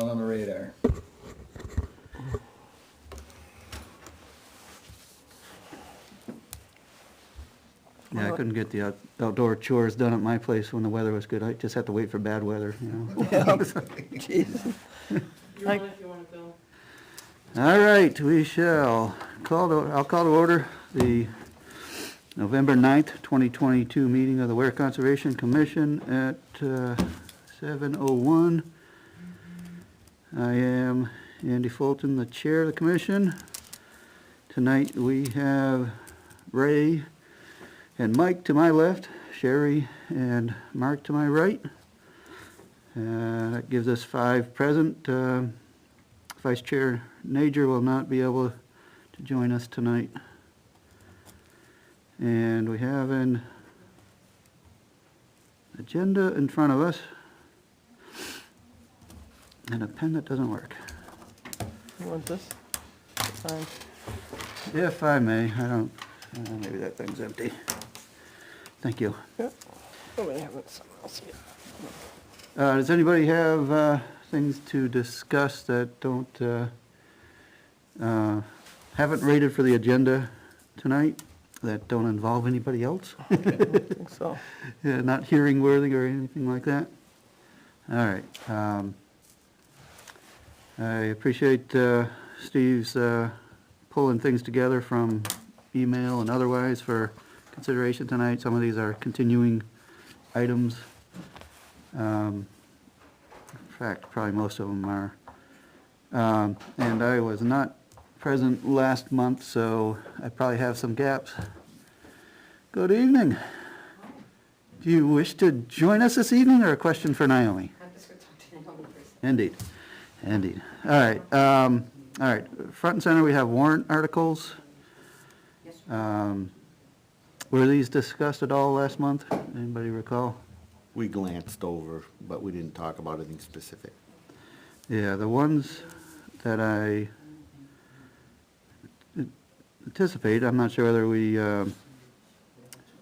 not on the radar. Yeah, I couldn't get the outdoor chores done at my place when the weather was good. I just had to wait for bad weather, you know. Jeez. You're on if you want to go. All right, we shall I'll call to order the November 9th, 2022 meeting of the Weare Conservation Commission at 7:01. I am Andy Fulton, the chair of the commission. Tonight we have Ray and Mike to my left, Sherry and Mark to my right. That gives us 5 present. Vice Chair Nager will not be able to join us tonight. And we have an agenda in front of us and a pen that doesn't work. You want this? Fine. If I may, I don't, maybe that thing's empty. Thank you. Yeah. Oh, we haven't something else yet. Does anybody have things to discuss that don't, haven't rated for the agenda tonight, that don't involve anybody else? I think so. Yeah, not hearing worthy or anything like that? All right. I appreciate Steve's pulling things together from email and otherwise for consideration tonight. Some of these are continuing items. In fact, probably most of them are. And I was not present last month, so I probably have some gaps. Good evening. Do you wish to join us this evening, or a question for Naomi? I'm just going to talk to Naomi first. Indeed, indeed. All right, all right. Front and center, we have warrant articles. Yes. Were these discussed at all last month? Anybody recall? We glanced over, but we didn't talk about anything specific. Yeah, the ones that I anticipate, I'm not sure whether we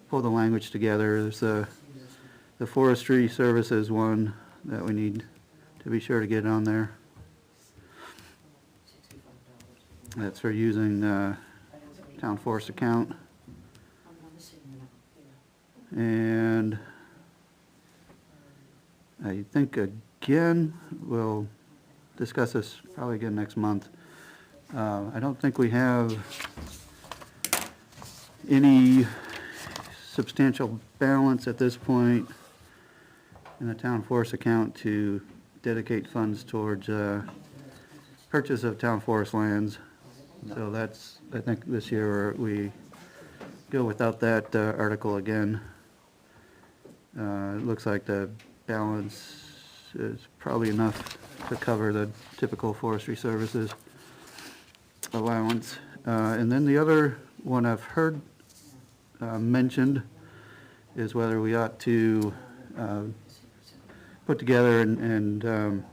pull the language together. There's the forestry services one that we need to be sure to get on there. That's for using town forest account. And I think, again, we'll discuss this probably again next month. I don't think we have any substantial balance at this point in the town forest account to dedicate funds towards purchase of town forest lands. So that's, I think this year we go without that article again. It looks like the balance is probably enough to cover the typical forestry services allowance. And then the other one I've heard mentioned is whether we ought to put together and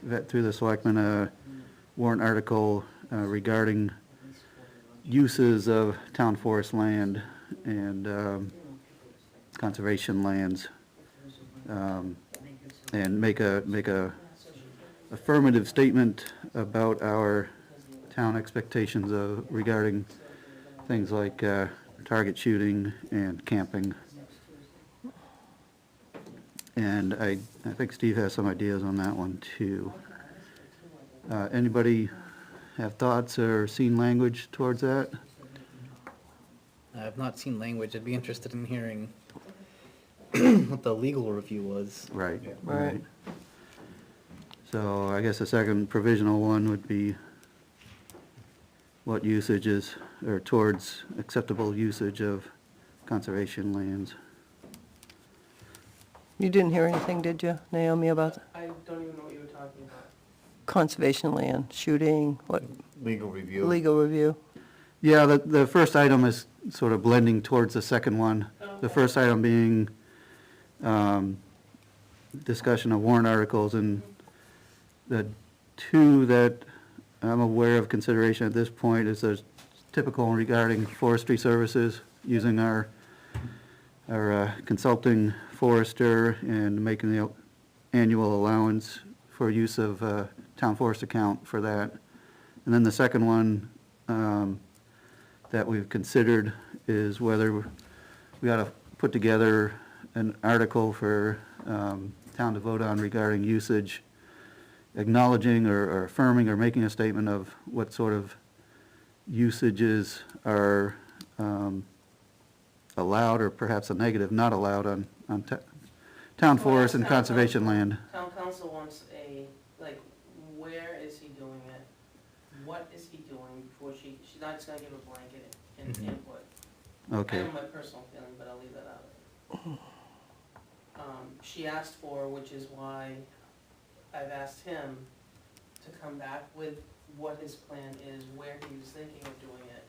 vet through the selectmen a warrant article regarding uses of town forest land and conservation lands, and make a affirmative statement about our town expectations of regarding things like target shooting and camping. And I think Steve has some ideas on that one too. Anybody have thoughts or seen language towards that? I've not seen language. I'd be interested in hearing what the legal review was. Right, Right. right. So I guess the second provisional one would be what usage is, or towards acceptable usage of conservation lands. You didn't hear anything, did you, Naomi, about I don't even know what you were talking about. conservation land, shooting, what, Legal review. legal review? Yeah, the first item is sort of blending towards the second one. The first item being discussion of warrant articles, and the two that I'm aware of consideration at this point is a typical regarding forestry services, using our consulting forester and making the annual allowance for use of town forest account for that. And then the second one that we've considered is whether we ought to put together an article for town to vote on regarding usage, acknowledging or affirming or making a statement of what sort of usages are allowed, or perhaps a negative, not allowed on town forest and Town conservation council- land. Town council wants a, like, where is he doing it? What is he doing before she's not just gonna give a blanket Mhm. input. I Okay, have my personal feeling, but I'll leave that out. She asked for, which is why I've asked him to come back with what his plan is, where he was thinking of doing it,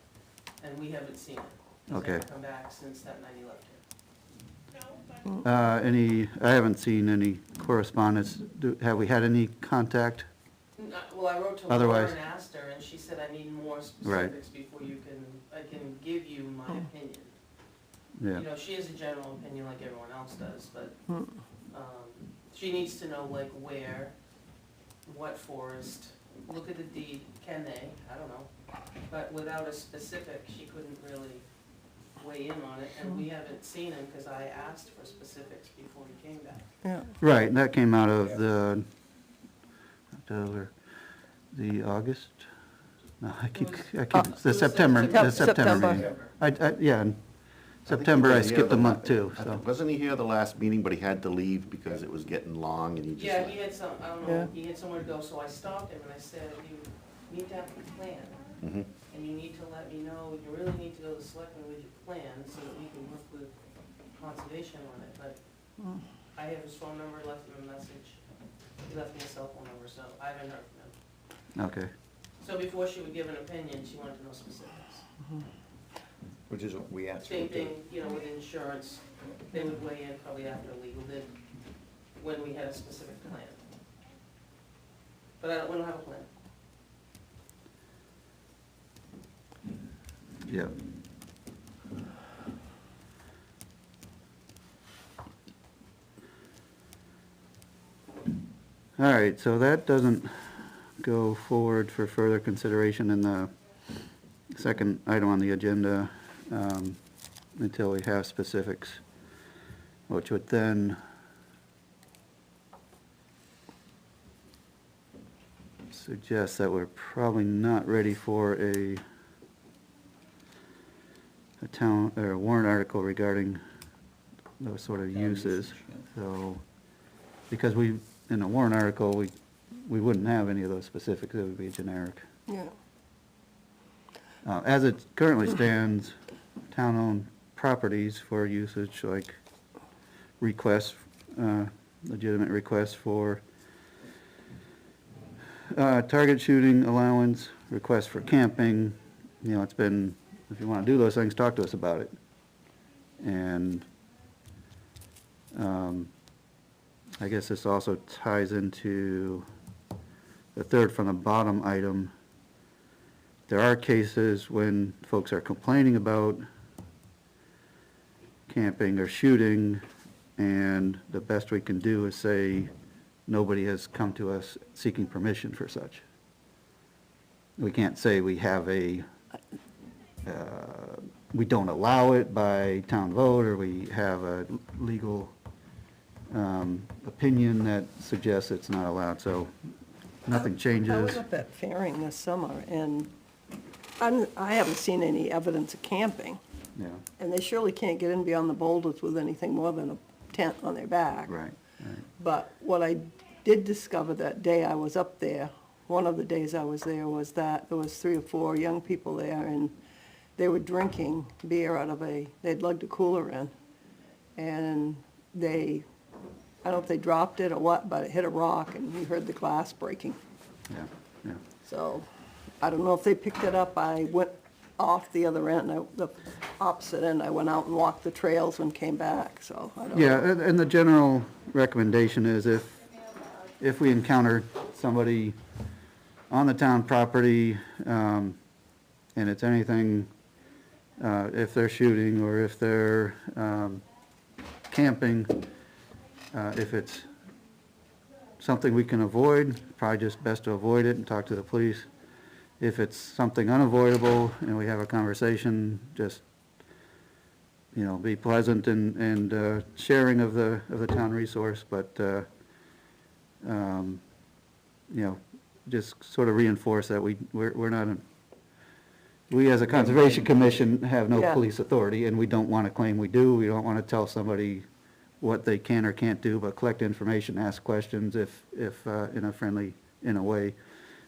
and we haven't seen it. He's Okay. never come back since that night he left here. I haven't seen any correspondence. Have we had any contact? Well, I wrote to Laura Otherwise- and asked her, and she said, I need more Right. specifics before I can give you my opinion. Yeah, You know, she has a general opinion like everyone else does, but, Hmm. she needs to know like where, what forest, look at the deed, can they, I don't know. But without a specific, she couldn't really weigh in on it, and we haven't seen him, cause I asked for specifics before he came back. Yeah. right, and that came out of the August? No, I keep, It the was September, the September. meeting. Yeah, in September I skipped a month too, so. Wasn't he here the last meeting, but he had to leave because it was getting long and he just. Yeah, he had some, I don't Yeah. know, he had somewhere to go, so I stopped him and I said, you need to have a plan. Mhm. And you need to let me know, you really need to go to the selectmen with your plan so that we can work with conservation on it, but I have his phone number, left him a message. He left me a cell phone number, so I haven't heard from him. Okay, So before she would give an opinion, she wanted to know specifics. Which is what we asked. Same thing, you know, with insurance, they would weigh in probably after legal did, when we had a specific plan. But we don't have a plan. yeah. All right, so that doesn't go forward for further consideration in the second item on the agenda until we have specifics, which would then suggest that we're probably not ready for a town, or a warrant article regarding those sort of uses. So, because in a warrant article, we wouldn't have any of those specifics, it would be generic. Yeah. As it currently stands, town-owned properties for usage, like requests, legitimate requests for target shooting allowance, requests for camping, you know, it's been, if you want to do those things, talk to us about it. And I guess this also ties into the third from the bottom item. There are cases when folks are complaining about camping or shooting, and the best we can do is say, nobody has come to us seeking permission for such. We can't say we have we don't allow it by town vote, or we have a legal opinion that suggests it's not allowed, so nothing I was changes. up at Fairing this summer, and I haven't seen any evidence of camping, Yeah, and they surely can't get in beyond the boulders with anything more than a tent on their back. right, right. But what I did discover that day I was up there, one of the days I was there, was that there was 3 or 4 young people there, and they were drinking beer out of they'd lugged a cooler in, and I don't know if they dropped it or what, but it hit a rock, and we heard the glass breaking. Yeah, yeah. So, I don't know if they picked it up. I went off the other end, the opposite end. I went out and walked the trails and came back, so I don't know. Yeah, and the general recommendation is if we encounter somebody on the town property, and it's anything, if they're shooting or if they're camping, if it's something we can avoid, probably just best to avoid it and talk to the police. If it's something unavoidable and we have a conversation, just, you know, be pleasant and sharing of the town resource, but, you know, just sort of reinforce that we're not, we as a Conservation Commission have no Yeah. police authority, and we don't want to claim we do. We don't want to tell somebody what they can or can't do, but collect information, ask questions if in a way.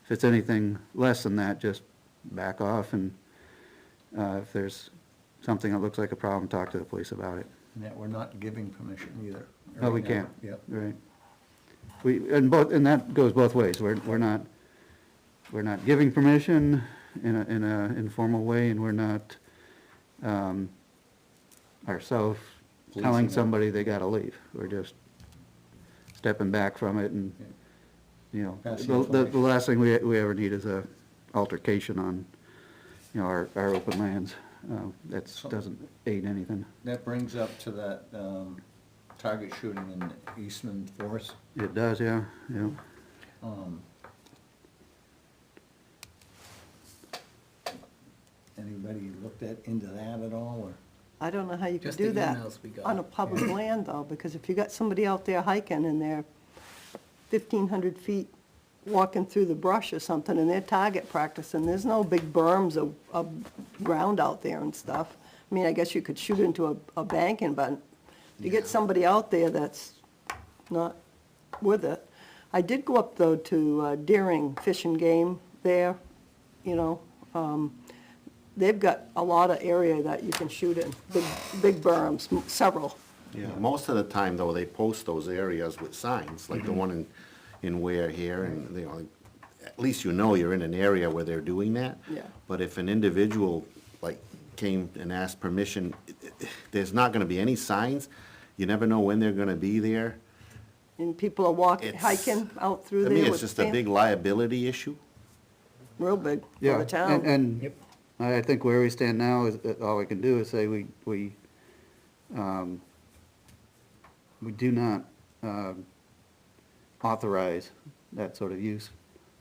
If it's anything less than that, just back off, and if there's something that looks like a problem, talk to the police about it. And that we're not giving permission either. No, we Right now. can't. Yep. Right. And that goes both ways. We're not giving permission in a informal way, and we're not ourselves telling Policing it. somebody they gotta leave. We're just stepping back from it, and, you know, Pass the the information. last thing we ever need is a altercation on, you know, our open lands. That doesn't aid anything. That brings up to that target shooting in Eastman Forest. It does, yeah, yeah. Anybody looked into that at all, or? I don't know how you could Just do the that emails we got. on a public land, though, because if you got somebody out there hiking and they're 1,500 feet walking through the brush or something, and they're target practicing, there's no big berms of ground out there and stuff. I mean, I guess you could shoot into a banking, but you get somebody out there that's not with it. I did go up, though, to Deering Fish and Game there, you know. They've got a lot of area that you can shoot in, big berms, several. Yeah, most of the time, though, they post those areas with signs, like the one in Weare here, and, you know, at least you know you're in an area where they're doing that. Yeah. But if an individual, like, came and asked permission, there's not gonna be any signs. You never know when they're gonna be there. And people are walking, It's- hiking out through To there me, with it's just a big liability issue. real big for Yeah, the town. and Yep. I think where we stand now is, that all we can do is say we do not authorize that sort of use.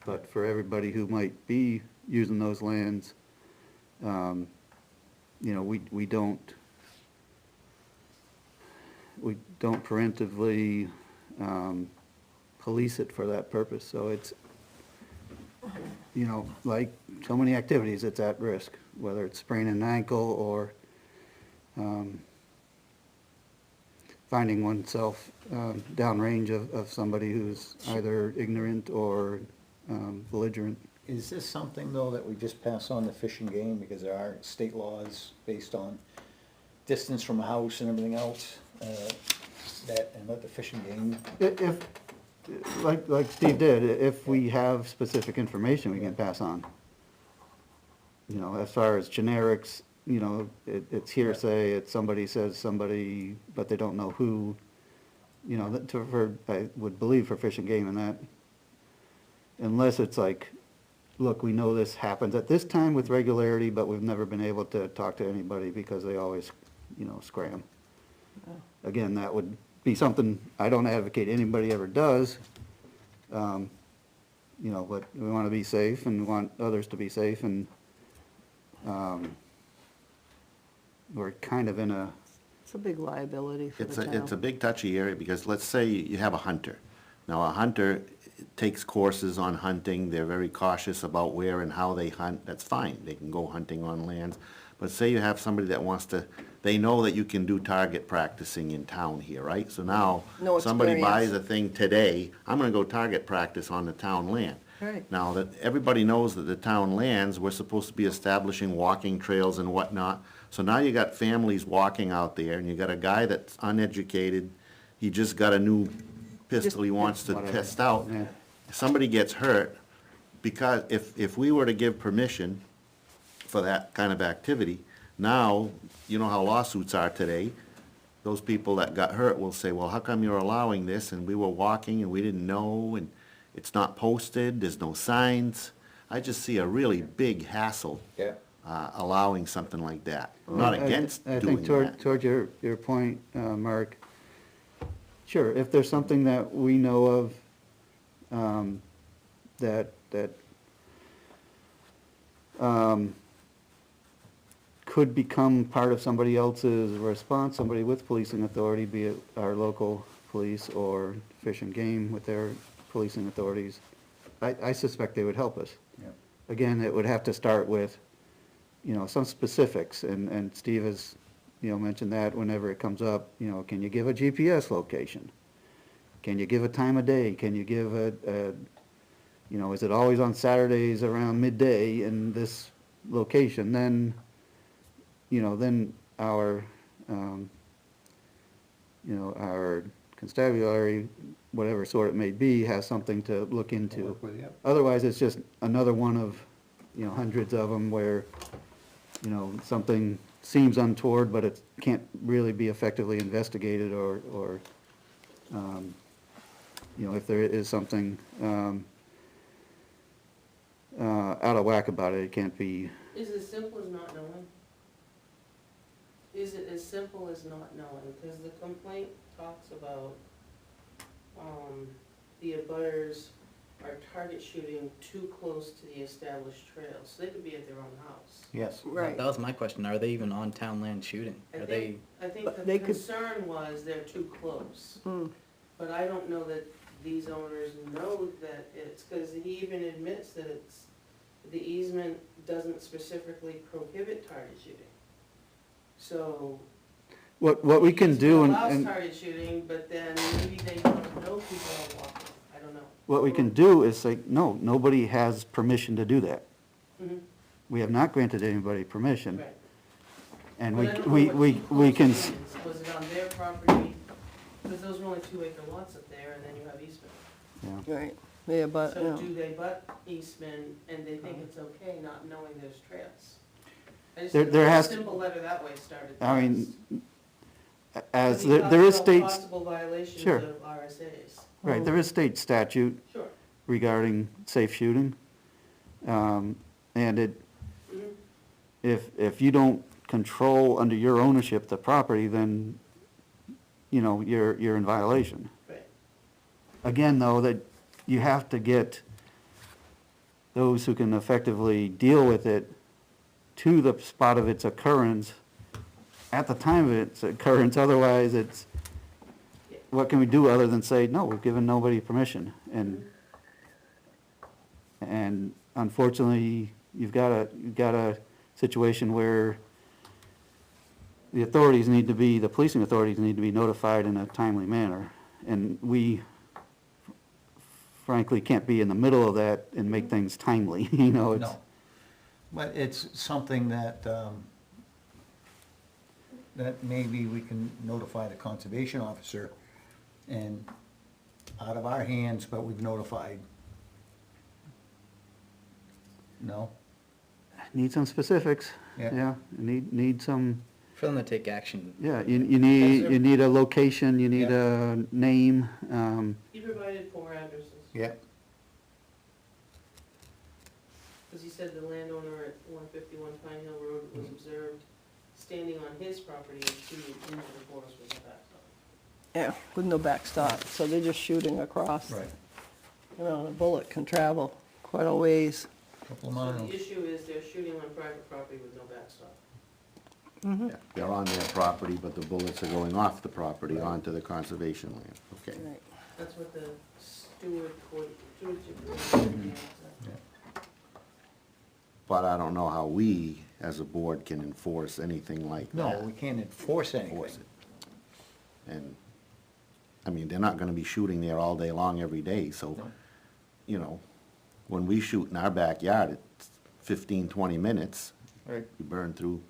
But for everybody who might be using those lands, you know, we don't preemptively police it for that purpose. So it's, you know, like so many activities, it's at risk, whether it's spraining an ankle or finding oneself downrange of somebody who's either ignorant or belligerent. Is this something, though, that we just pass on to Fish and Game, because there are state laws based on distance from a house and everything else, that, and let the Fish and Game? If, like Steve did, if we have specific information, we can pass on. You know, as far as generics, you know, it's hearsay, it's somebody says somebody, but they don't know who. You know, I would believe for Fish and Game and that, unless it's like, look, we know this happens at this time with regularity, but we've never been able to talk to anybody because they always, you know, scram. Again, that would be something I don't advocate anybody ever does. You know, but we want to be safe and we want others to be safe, and we're kind of in a, It's a big liability for the town. It's a big touchy area, because let's say you have a hunter. Now, a hunter takes courses on hunting, they're very cautious about where and how they hunt, that's fine, they can go hunting on lands. But say you have somebody that wants to, they know that you can do target practicing in town here, right? So now, No somebody experience. buys a thing today, I'm gonna go target practice on the town land. Right. Now, that everybody knows that the town lands, we're supposed to be establishing walking trails and whatnot. So now you got families walking out there, and you got a guy that's uneducated, he just got a new pistol he wants to Whatever. test out. Yeah. Somebody gets hurt, because if we were to give permission for that kind of activity, now, you know how lawsuits are today, those people that got hurt will say, well, how come you're allowing this, and we were walking and we didn't know, and it's not posted, there's no signs. I just see a really big hassle Yeah. allowing something like that. I'm not against I doing think that. toward your point, Mark, sure, if there's something that we know of that could become part of somebody else's response, somebody with policing authority, be it our local police or Fish and Game with their policing authorities, I suspect they would help us. Yeah. Again, it would have to start with, some specifics, and Steve has, mentioned that whenever it comes up, can you give a GPS location? Can you give a time of day? Can you give is it always on Saturdays around midday in this location? Then, then our constabulary, whatever sort it may be, has something to look into. Work with you. Otherwise, it's just another one of, hundreds of them where, something seems untoward, but it can't really be effectively investigated or if there is something, out of whack about it, it can't be. Is it as simple as not knowing? Is it as simple as not knowing? Because the complaint talks about, the abutters are target shooting too close to the established trails, so they could be at their own house. Yes. Right. That was my question. Are they even on town land shooting? I Are they? think But the they could- concern was they're too close. Mm. But I don't know that these owners know that it's, because he even admits that it's, the easement doesn't specifically prohibit target shooting. So. What we can do, It allows and target shooting, but then maybe they don't know people are walking, I don't know. what we can do is say, no, nobody has permission to do that. Mhm, We have not granted anybody permission, right. and But I don't know we what too can, close means. Was it on their property? Because those are only 2-acre lots up there, and then you have Eastman. yeah. Right, yeah, but, So do they butt Eastman, and they think it's okay not knowing there's trails? I just There- think there a has- simple letter that way started. I mean, as, Because he there is talks about states, Possible violations Sure. of RSA's. right, there is state statute Sure. regarding safe shooting. And it, Mhm. if you don't control under your ownership the property, then, you're in violation. Right. Again, though, that you have to get those who can effectively deal with it to the spot of its occurrence at the time of its occurrence, otherwise it's, Yeah. what can we do other than say, no, we've given nobody permission? And unfortunately, you've got a situation where the policing authorities need to be notified in a timely manner. And we frankly can't be in the middle of that and make things timely, it's. No. But it's something that, that maybe we can notify the conservation officer, and out of our hands, but we've notified. No? Need some specifics, Yeah. yeah, need some, For them to take action. yeah, you need a location, you need a name, He provided 4 addresses, Yeah. because he said the landowner at 151 Pine Hill Road was observed standing on his property and shooting into the forest with a backstop. yeah, with no backstop, so they're just shooting across. Right. A bullet can travel quite a ways. Couple of So miles. the issue is they're shooting on private property with no backstop. Yeah, they're on their property, but the bullets are going off the property onto the conservation land, okay. Right. That's what the stewardship coordinator said. But I don't know how we, as a board, can enforce anything like that. No, we can't enforce anything. Enforce it. And, I mean, they're not gonna be shooting there all day long every day, so, No. when we shoot in our backyard, it's 15, 20 minutes. Right. You burn through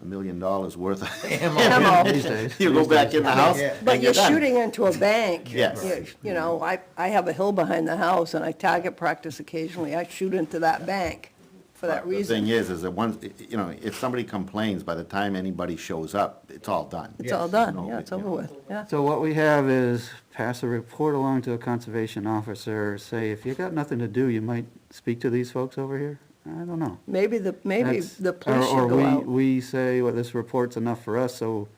$1 million worth of Ammo. these days. You go back in the house, Yeah. But and you're you're done. shooting into a bank. Yes. You know, I have a hill behind the house, and I target practice occasionally. I shoot into that bank for that The thing reason. is that once, if somebody complains, by the time anybody shows up, it's all done. It's all Yes. done, No, yeah, it's you over know. with, yeah. So what we have is pass a report along to a conservation officer, say, if you got nothing to do, you might speak to these folks over here? I don't know. Maybe That's- the police or should go out. we say, well, this report's enough for us, so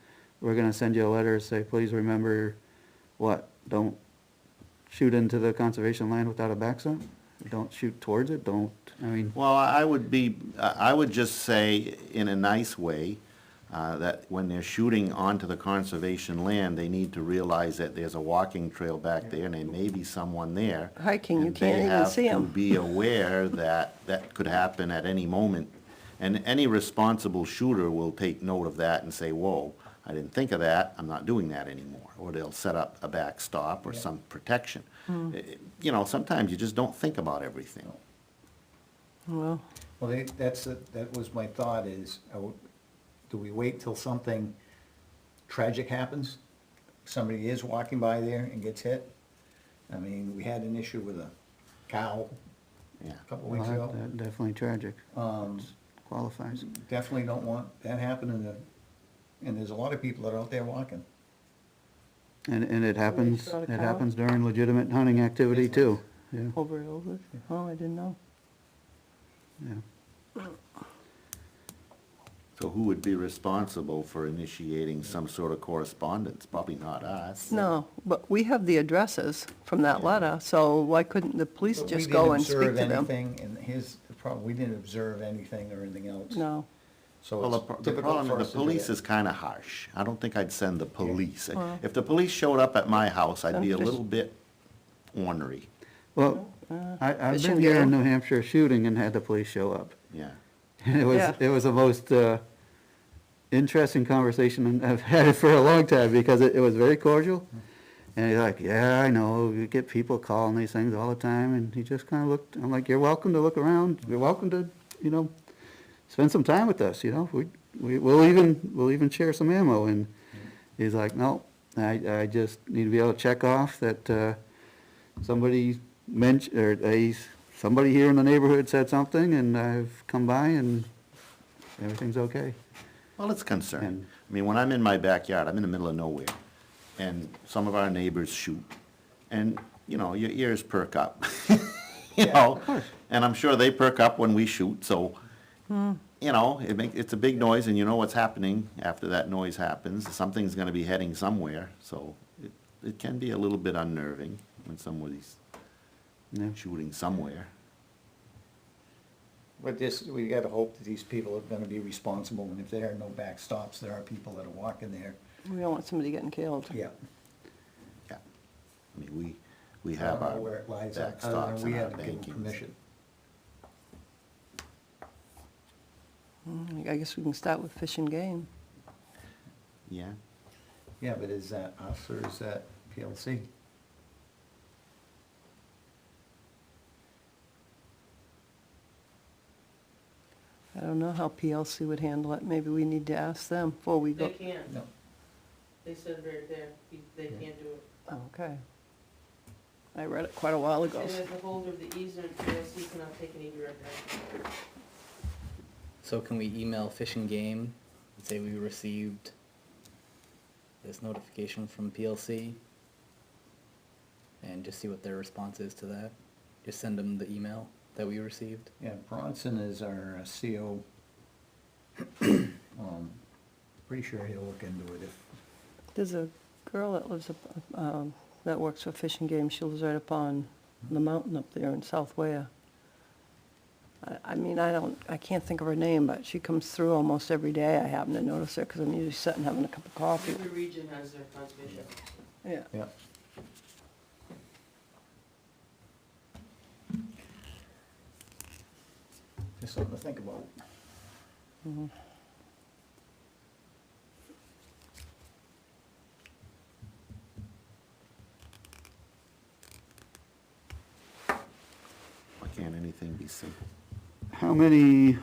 we're gonna send you a letter, say, please remember, what, don't shoot into the conservation land without a backstop? Don't shoot towards it, don't, I mean, Well, I would just say in a nice way, that when they're shooting onto the conservation land, they need to realize that there's a walking trail back there and there may be someone there. Hiking, you and can't even see They have 'em. to be aware that that could happen at any moment. And any responsible shooter will take note of that and say, whoa, I didn't think of that, I'm not doing that anymore. Or they'll set up a backstop or Yeah. some protection. You know, sometimes you just don't think about everything. Well, Well, that was my thought is, do we wait till something tragic happens? Somebody is walking by there and gets hit? I mean, we had an issue with a cow Yeah. a couple well, weeks ago. that definitely tragic, qualifies. Definitely don't want that happening, and there's a lot of people that are out there walking. And it happens, shot a it cow? happens during legitimate hunting activity too, yeah, over and over. Oh, I didn't know. yeah. So who would be responsible for initiating some sort of correspondence? Probably not us. No, but we have the addresses from that letter, so why couldn't the police But just go and speak to We didn't them? observe anything, and here's the problem, we didn't observe anything or anything else. No, So Well, it's the difficult problem, for the us to do police that. is kinda harsh. I don't think I'd send the police. Well- If the police showed up at my house, I'd be a Then little bit ornery, Well, I've fishing been here in game. New Hampshire shooting and had the police show up. yeah. And Yeah. it was the most, interesting conversation, and I've had it for a long time, because it was very cordial. And he's like, yeah, I know, you get people calling these things all the time, and he just kinda looked, I'm like, you're welcome to look around, you're welcome to, you know, spend some time with us, you know, we'll even share some ammo, and he's like, no, I just need to be able to check off that, somebody mentioned, or somebody here in the neighborhood said something, and I've come by and everything's okay. Well, it's concerning. And- I mean, when I'm in my backyard, I'm in the middle of nowhere, and some of our neighbors shoot, and, you know, your ears perk up, you know? And I'm sure they perk up when we shoot, so, you know, it's a big noise, and you know what's happening after that noise happens. Something's gonna be heading somewhere, so it can be a little bit unnerving when somebody's Yeah. shooting somewhere. But we gotta hope that these people are gonna be responsible, and if there are no backstops, there are people that are walking there. we don't want somebody getting killed. Yeah. Yeah. I mean, we I have don't know our where it lies, other backstops than we and our had to give them bankings. permission. I guess we can start with fish and game. Yeah. Yeah, but is that us or is that PLC? I don't know how PLC would handle it. Maybe we need to ask them before we They go. can't, No. they said right there, they can't do it. Okay. I read it quite a while ago. And as the holder of the easement, PLC cannot take any direct action. So can we email Fish and Game and say we received this notification from PLC? And just see what their response is to that? Just send them the email that we received? Yeah, Bronson is our CO. Pretty sure he'll look into it if, There's a girl that lives up, that works for Fish and Game. She lives right up on the mountain up there in South Weare. I mean, I can't think of her name, but she comes through almost every day. I happen to notice her because I'm usually sitting having a cup of coffee. Every region has their conservation. Yeah. yeah. Just something to think about. Why can't anything be simple? How many?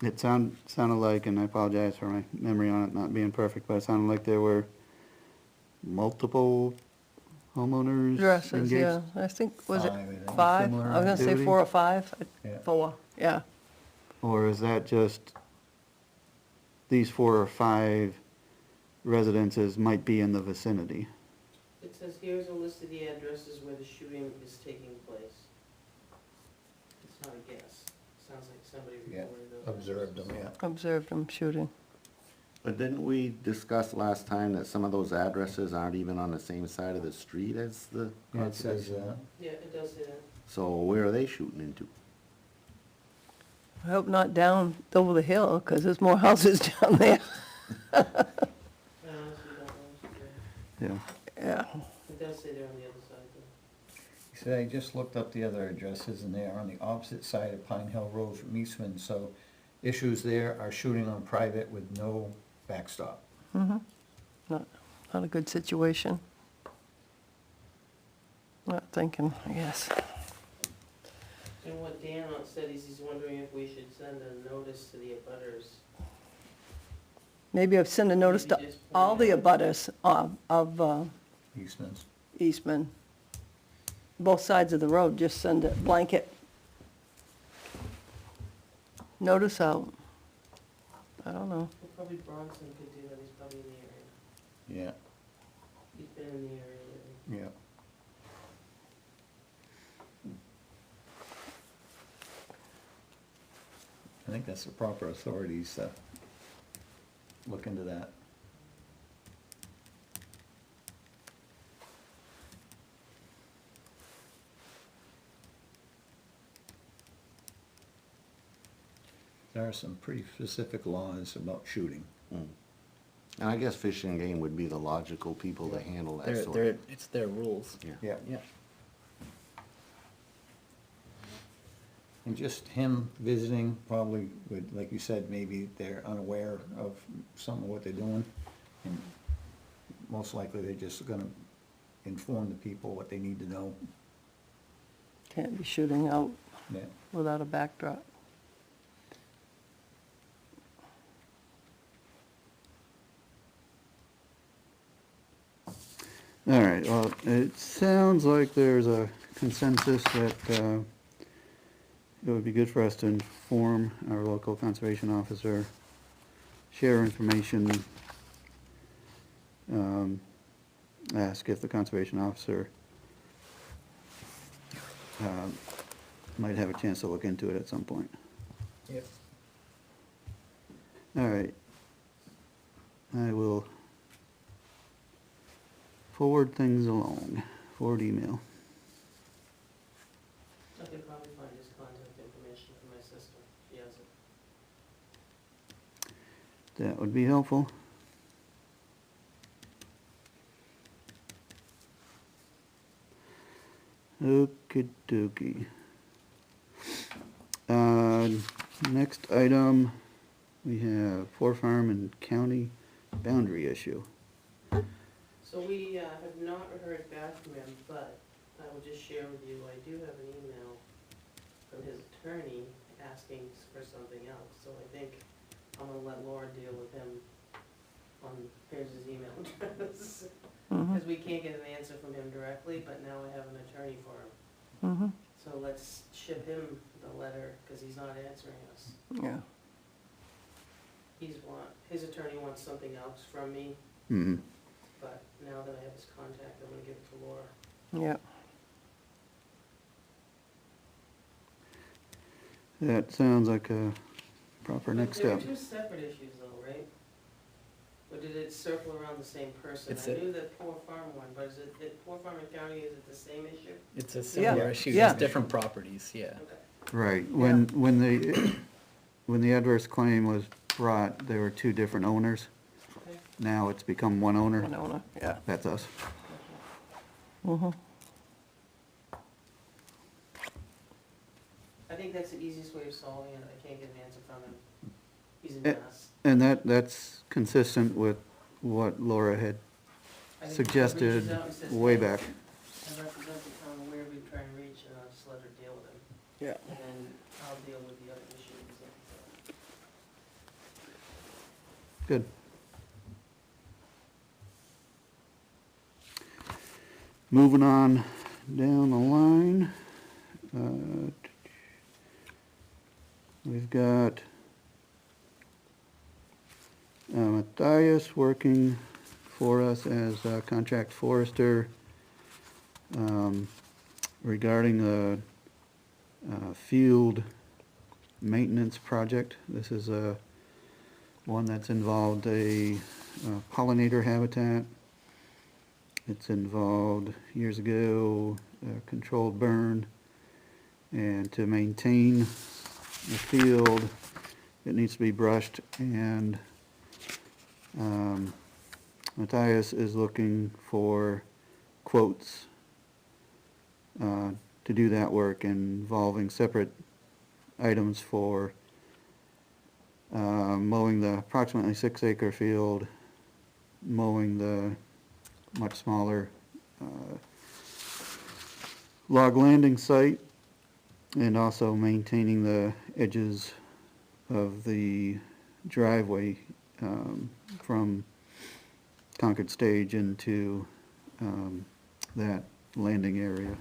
It sounded like, and I apologize for my memory on it not being perfect, but it sounded like there were multiple homeowners Dresses, yeah. engaged. I think, was it Five, I think. 5? Similar I was gonna say activity? 4 or 5. Yeah. 4, yeah. Or is that just these 4 or 5 residences might be in the vicinity? It says, here's a list of the addresses where the shooting is taking place. It's not a guess. Sounds like somebody Yeah, reported those. observed them, yeah. Observed them shooting. But didn't we discuss last time that some of those addresses aren't even on the same side of the street as the Yeah, it says, conservation? Yeah, it does say that. So where are they shooting into? I hope not down over the hill, because there's more houses down there. I honestly don't know. Yeah. Yeah. It does say they're on the other side though. he said, I just looked up the other addresses and they're on the opposite side of Pine Hill Road from Eastman, so issues there are shooting on private with no backstop. Not a good situation. Not thinking, I guess. And what Dan said is he's wondering if we should send a notice to the abutters. Maybe I've sent a notice to Maybe just all the point out- abutters of Eastman's. Eastman. Both sides of the road, just send a blanket notice out. I don't know. Well, probably Bronson could do that, he's probably in the area. Yeah, He's been in the area lately. yeah. I think that's the proper authorities to look into that. There are some pretty specific laws about shooting. And I guess Fish and Game would be the logical people to handle that They're, sort they're, of. it's their rules. Yeah. Yeah. Yeah. And just him visiting probably would, like you said, maybe they're unaware of some of what they're doing. And most likely they're just gonna inform the people what they need to know. Can't be shooting out Yeah. without a backdrop. All right, well, it sounds like there's a consensus that it would be good for us to inform our local conservation officer, share information, ask if the conservation officer might have a chance to look into it at some point. Yep. All right. I will forward things along, forward email. I could probably find his contact information from my sister, she has it. That would be helpful. Okey dokey. Next item, we have Poor Farm and County boundary issue. So we have not heard back from him, but I will just share with you, I do have an email from his attorney asking for something else. So I think I'm gonna let Laura deal with him on, here's his email address. Because we can't get an answer from him directly, but now I have an attorney for him. Mm-hmm. So let's ship him the letter, because he's not answering us. Yeah. His attorney wants something else from me, Mm-hmm. but now that I have his contact, I'm gonna give it to Laura. Yeah. That sounds like a proper next But step. they're two separate issues though, right? Or did it circle around the same person? It's I a- knew that Poor Farm one, but is it Poor Farm and County, is it the same issue? It's a similar issue, Yeah. just different properties, yeah. Okay. Right, when the adverse claim was brought, there were two different owners. Okay. Now it's become one owner. One owner, yeah. That's us. Mm-hmm. I think that's the easiest way of solving it. I can't get an answer from him. He's a Eh. mess. And that's consistent with what Laura had I think he suggested reaches out and says, way "Hey, back. I represent the town of Weare, we try and reach, and I'll just let her deal with him. Yeah. And then I'll deal with the other issues. Good. Moving on down the line. We've got Matthias working for us as a contract forester regarding the field maintenance project. This is a one that's involved a pollinator habitat. It's involved, years ago, a controlled burn. And to maintain the field, it needs to be brushed, and Matthias is looking for quotes to do that work, involving separate items for mowing the approximately 6-acre field, mowing the much smaller log landing site, and also maintaining the edges of the driveway from Concord Stage into that landing area.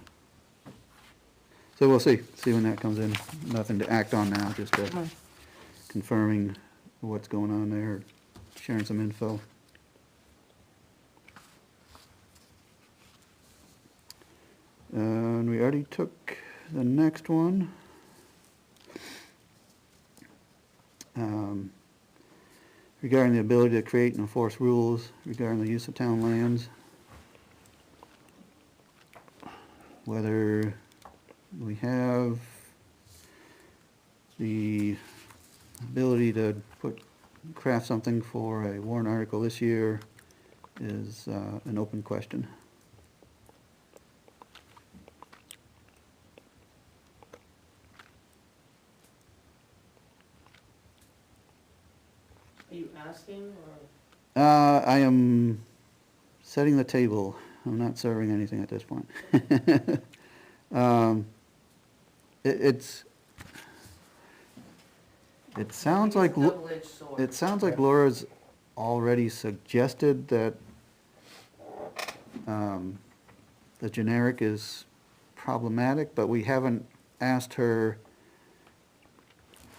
So we'll see when that comes in. Nothing to act on now, just confirming what's going on there, sharing some info. And we already took the next one. Regarding the ability to create and enforce rules regarding the use of town lands. Whether we have the ability to craft something for a warrant article this year is an open question. Are you asking, or? I am setting the table. I'm not serving anything at this point. It sounds like, It's a double-edged sword. it sounds like Laura's already suggested that the generic is problematic, but we haven't asked her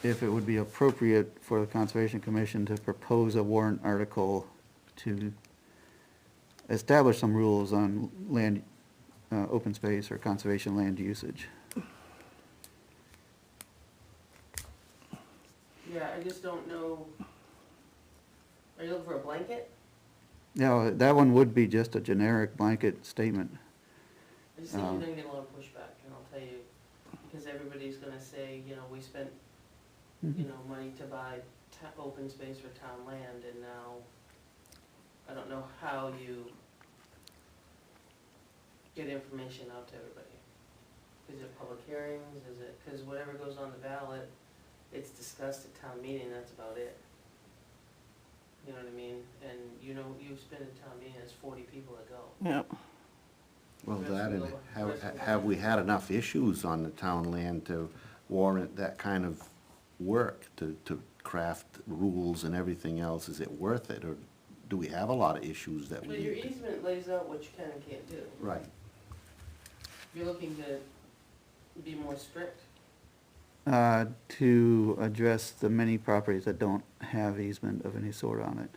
if it would be appropriate for the Conservation Commission to propose a warrant article to establish some rules on land, open space or conservation land usage. Yeah, I just don't know. Are you looking for a blanket? Now, that one would be just a generic blanket statement. I just think you're gonna get a lot of pushback, and I'll tell you, because everybody's gonna say, you know, we spent, you know, money to buy open space for town land, and now, I don't know how you get information out to everybody. Is it public hearings, is it, because whatever goes on the ballot, it's discussed at town meeting, that's about it. You know what I mean? And you know, you spend a town meeting, there's 40 people that go. Yep. Well, Rest that, of and the- rest of the- have we had enough issues on the town land to warrant that kind of work, to craft rules and everything else? Is it worth it, or do we have a lot of issues that we But your need? easement lays out what you can and can't do. Right. You're looking to be more strict. To address the many properties that don't have easement of any sort on it.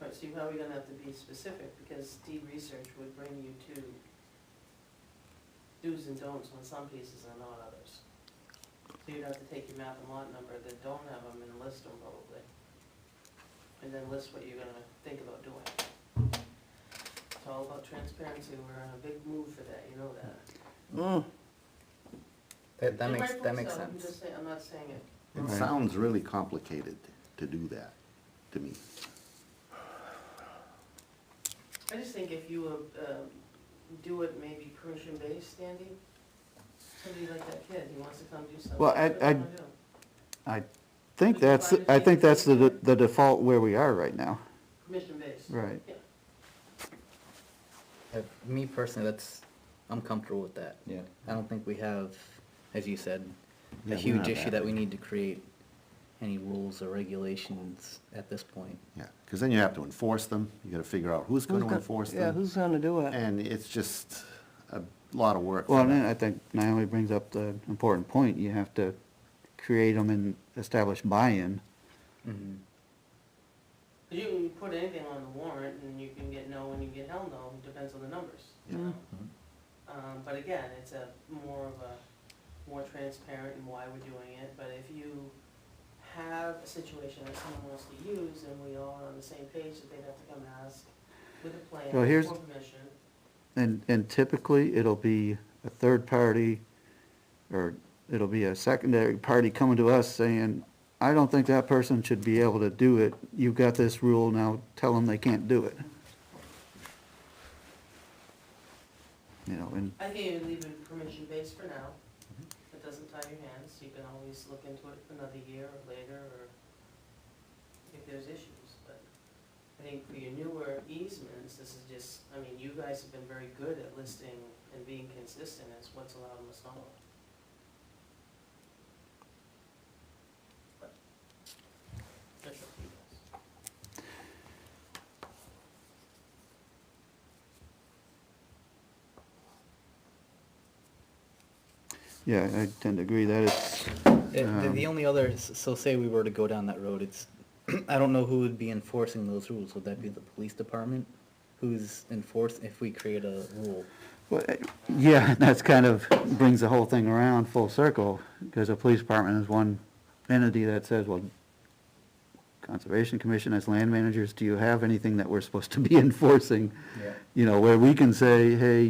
Right, so you're probably gonna have to be specific, because deed research would bring you to do's and don'ts on some pieces and not others. So you'd have to take your map and lot number that don't have them and list them probably. And then list what you're gonna think about doing. It's all about transparency, we're on a big move for that, you know that. That And makes rightfully so, I'm sense. just saying, I'm not saying it. It Right. sounds really complicated to do that, to me. I just think if you do it maybe permission-based, Andy, somebody like that kid, he wants to come do something. Well, what do you wanna do? I think that's the default where we are right now. Permission-based. Right. Yeah. Me personally, I'm comfortable with that. Yeah. I don't think we have, as you said, Yeah, a we huge don't have issue that. that we need to create any rules or regulations at this point. Yeah, because then you have to enforce them, you gotta figure out who's gonna enforce Yeah, them, who's gonna do it? and it's just a lot of work. Well, for and then that. I think Naomi brings up the important point. You have to create them and establish buy-in. Mhm. You can put anything on the warrant, and you can get no and you get hell no, depends on the numbers, you know? But again, it's more transparent in why we're doing it, but if you have a situation that someone wants to use and we all are on the same page, that they'd have to come ask with a plan Well, here's- for permission. And typically, it'll be a third party, or it'll be a secondary party coming to us saying, I don't think that person should be able to do it. You've got this rule, now tell them they can't do it. You know, and, I think you leave it permission based for now. It doesn't tie your hands. You can always look into it another year or later, or if there's issues. But I think for your newer easements, this is just, I mean, you guys have been very good at listing and being consistent as what's allowed and what's not allowed. But that's up to you guys. yeah, I tend to agree that it's, The only other, so say we were to go down that road, it's, I don't know who would be enforcing those rules. Would that be the police department? Who's if we create a rule? well, yeah, that's kind of brings the whole thing around full circle, because the police department is one entity that says, well, Conservation Commission as land managers, do you have anything that we're supposed to be enforcing? Yeah. You know, where we can say, hey,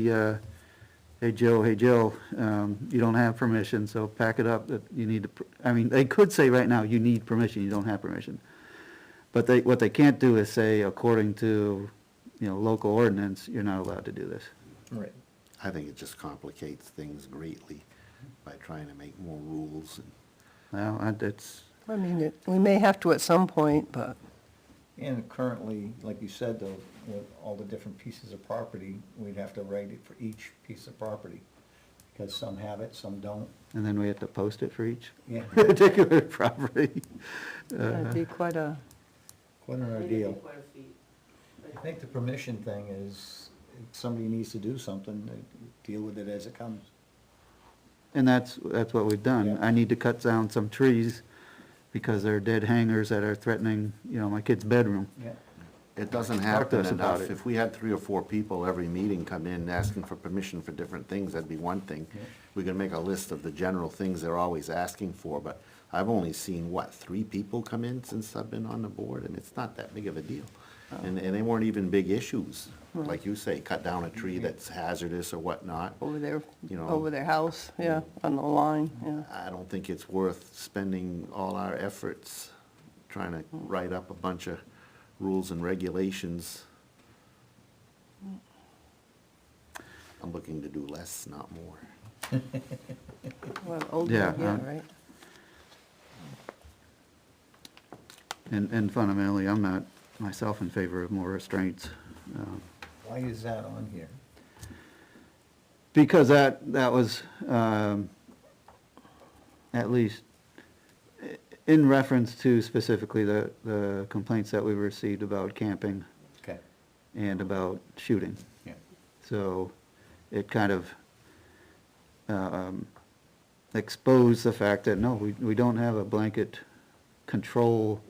hey, Jill, you don't have permission, so pack it up, that you need to, I mean, they could say right now, you need permission, you don't have permission. But what they can't do is say, according to, you know, local ordinance, you're not allowed to do this. Right. I think it just complicates things greatly by trying to make more rules. Well, it's, I mean, we may have to at some point, but And currently, like you said, though, with all the different pieces of property, we'd have to write it for each piece of property, because some have it, some don't. and then we have to post it for each Yeah, particular property. it'd be quite a, quite an I think it'd ordeal. be quite a feat. I think the permission thing is, if somebody needs to do something, they deal with it as it comes. And that's what we've done. Yeah. I need to cut down some trees because they're dead hangers that are threatening, you know, my kid's bedroom. Yeah. It doesn't Talk to happen us about enough. it. If we had 3 or 4 people every meeting come in asking for permission for different things, that'd be one thing. Yeah. We could make a list of the general things they're always asking for, but I've only seen, 3 people come in since I've been on the board, and it's not that big of a deal. And they weren't even big issues. Like you say, cut down a tree that's hazardous or whatnot. over their, You know. over their house, yeah, on the line, yeah. I don't think it's worth spending all our efforts trying to write up a bunch of rules and regulations. I'm looking to do less, not more. Well, older, Yeah, yeah, right? And fundamentally, I'm not myself in favor of more restraints. Why is that on here? Because that was, at least, in reference to specifically the complaints that we received about camping Okay, and about shooting. yeah. So it kind of exposed the fact that, no, we don't have a blanket control,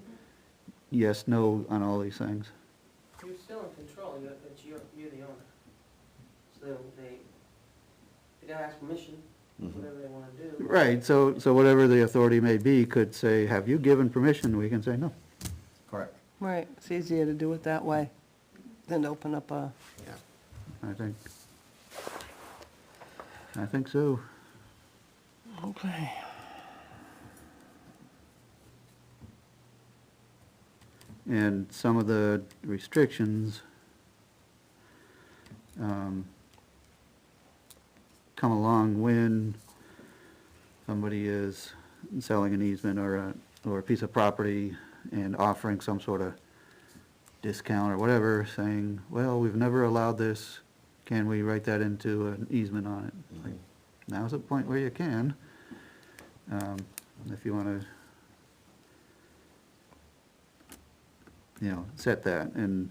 yes, no, on all these things. You're still in control, you're the owner. So they gotta ask permission, whatever they wanna do. Right, so whatever the authority may be could say, have you given permission? We can say no. Correct. Right, it's easier to do it that way than to open up a, Yeah. I think so. okay. And some of the restrictions come along when somebody is selling an easement or a piece of property and offering some sort of discount or whatever, saying, well, we've never allowed this, can we write that into an easement on it? Like, now's the point where you can, if you want to, you know, set that, and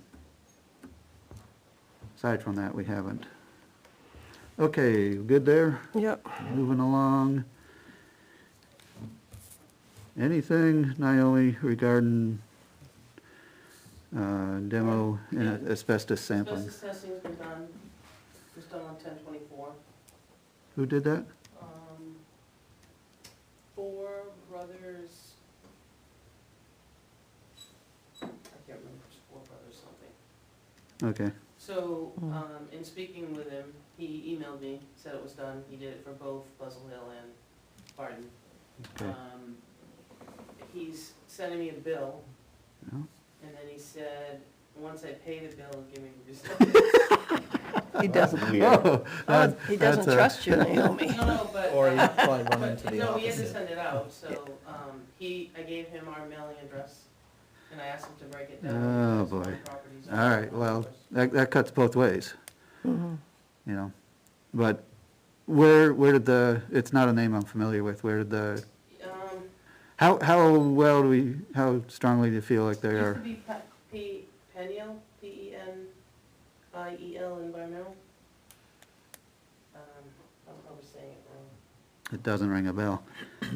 aside from that, we haven't. Okay, good there? Yep, Moving along. Anything, Naomi, regarding demo and asbestos sampling? Asbestos testing's been done, it was done on 10/24. Who did that? 4 brothers, can't remember, if it's Four Brothers something. Okay, So, in speaking with him, he emailed me, said it was done, he did it for both Buzzell Hill and Barton. okay. He's sending me a bill, Yeah. and then he said, once I pay the bill, he'll give me the receipt. He doesn't, Oh, he doesn't trust you, Naomi. No, but. Or you probably run but, into the no, he had to opposite. send it out, so, I gave him our mailing address, and I asked him to break it down. Oh, because my boy. property's All on right, well, Buzzell. that cuts both ways, Mhm. you know. But where did it's not a name I'm familiar with, where did how well do we, how strongly do you feel like they Used to are? be Peniel, P-E-N-I-E-L, Environmental. I'm probably saying it wrong. It doesn't ring a bell.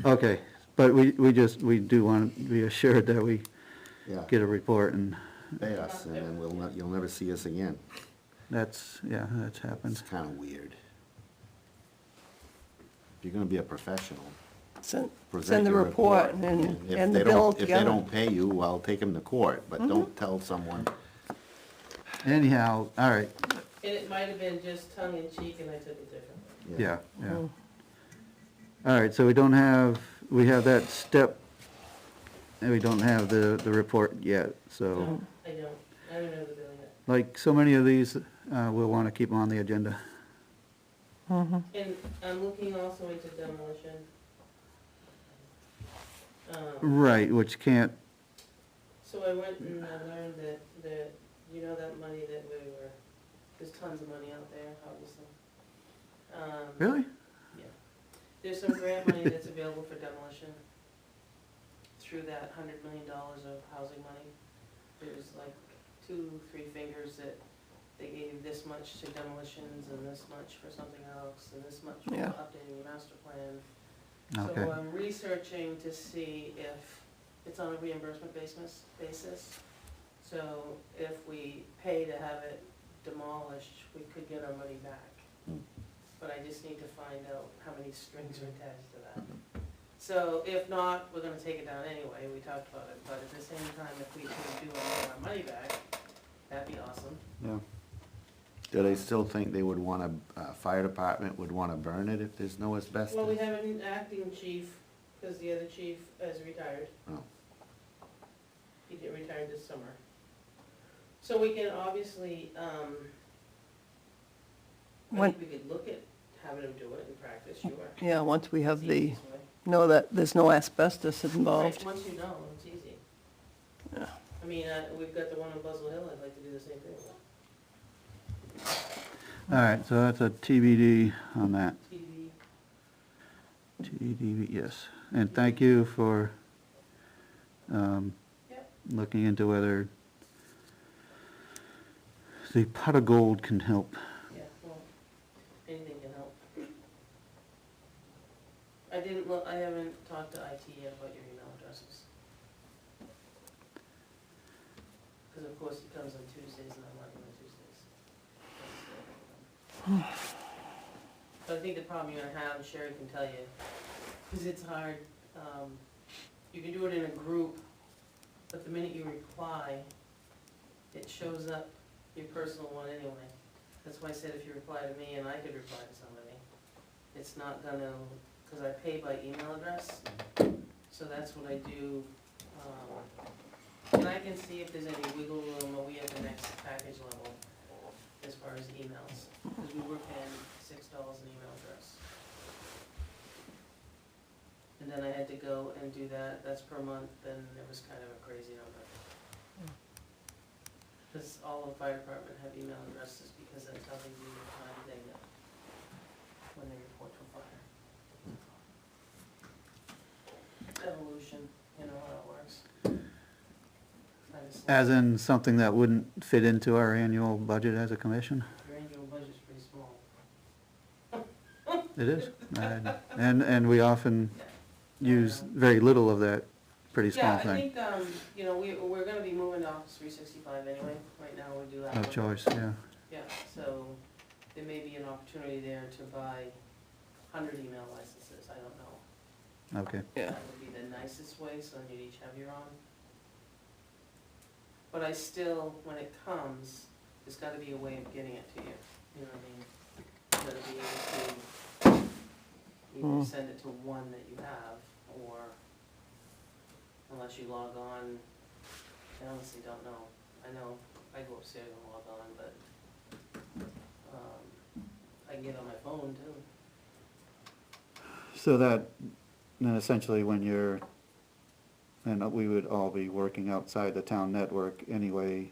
Okay, but we do want to be assured that we Yeah, get a report, and pay us, and then you'll never see us again. that's happened. It's kinda weird. If you're gonna be a professional, Send present the your report report. and If the they bill don't, if they together. don't pay you, well, take them to court, but don't tell someone. Anyhow, all right, And it might have been just tongue in cheek and I took it differently. yeah. Mm. All right, so we have that step, and we don't have the report yet, so, No, I don't know the bill yet. like so many of these, we'll want to keep on the agenda. Mhm. And I'm looking also into demolition. Right, which can't, So I went and I learned that, you know that money that there's tons of money out there, obviously. really? Yeah. There's some grant money that's available for demolition through that $100 million of housing money. There's like 2-3 fingers that they gave this much to demolitions and this much for something else and this much for Yeah. updating your master plan. Okay. So I'm researching to see if it's on a reimbursement basis. So if we pay to have it demolished, we could get our money back. Hmm. But I just need to find out how many strings are attached to that. So if not, we're gonna take it down anyway, we talked about it, but at the same time, if we could do our money back, that'd be awesome. Yeah. Do they still think they would wanna, fire department would wanna burn it if there's no asbestos? Well, we have an acting chief, because the other chief is retired. Oh. He get retired this summer. So we can obviously, I When- think we could look at having him do it in practice, sure. Yeah, once we have It's the, easiest way. know that there's no asbestos involved. Right, once you know, it's easy. Yeah. I mean, we've got the one on Buzzell Hill, I'd like to do the same thing with. All right, so that's a TBD on that. TV. TBD, yes. And thank you for Yep. looking into whether the pot of gold can help. Yeah, well, anything can help. I haven't talked to IT yet about your email addresses. Because of course he comes on Tuesdays and I'm working on Tuesdays. But I think the problem you're gonna have, Sherry can tell you, because it's hard, you can do it in a group, but the minute you reply, it shows up your personal one anyway. That's why I said if you reply to me and I could reply to somebody, it's not gonna, because I pay by email address, so that's what I do. And I can see if there's any wiggle room, are we at the next package level as far as emails? Because we were paying $6 an email address. And then I had to go and do that's per month, then it was kind of a crazy number. Because all of the fire department have email addresses because that's how they do the time thing when they report to fire. Evolution, you know how it works. Kinda slow. As in something that wouldn't fit into our annual budget as a commission? Your annual budget's pretty small. It is. And we often use very little of that pretty small Yeah, I thing. think, you know, we're gonna be moving to Office 365 anyway. Right now, we do that. No one. choice, yeah. Yeah, so there may be an opportunity there to buy 100 email licenses, I don't know. Okay. Yeah. That would be the nicest way, so then you'd each have your own. But I still, when it comes, there's gotta be a way of getting it to you, you know what I mean? You gotta be able to either send it to one that you have, or unless you log on, I honestly don't know. I know I go upstairs and log on, but, I can get on my phone too. So that, then essentially when you're, and we would all be working outside the town network anyway,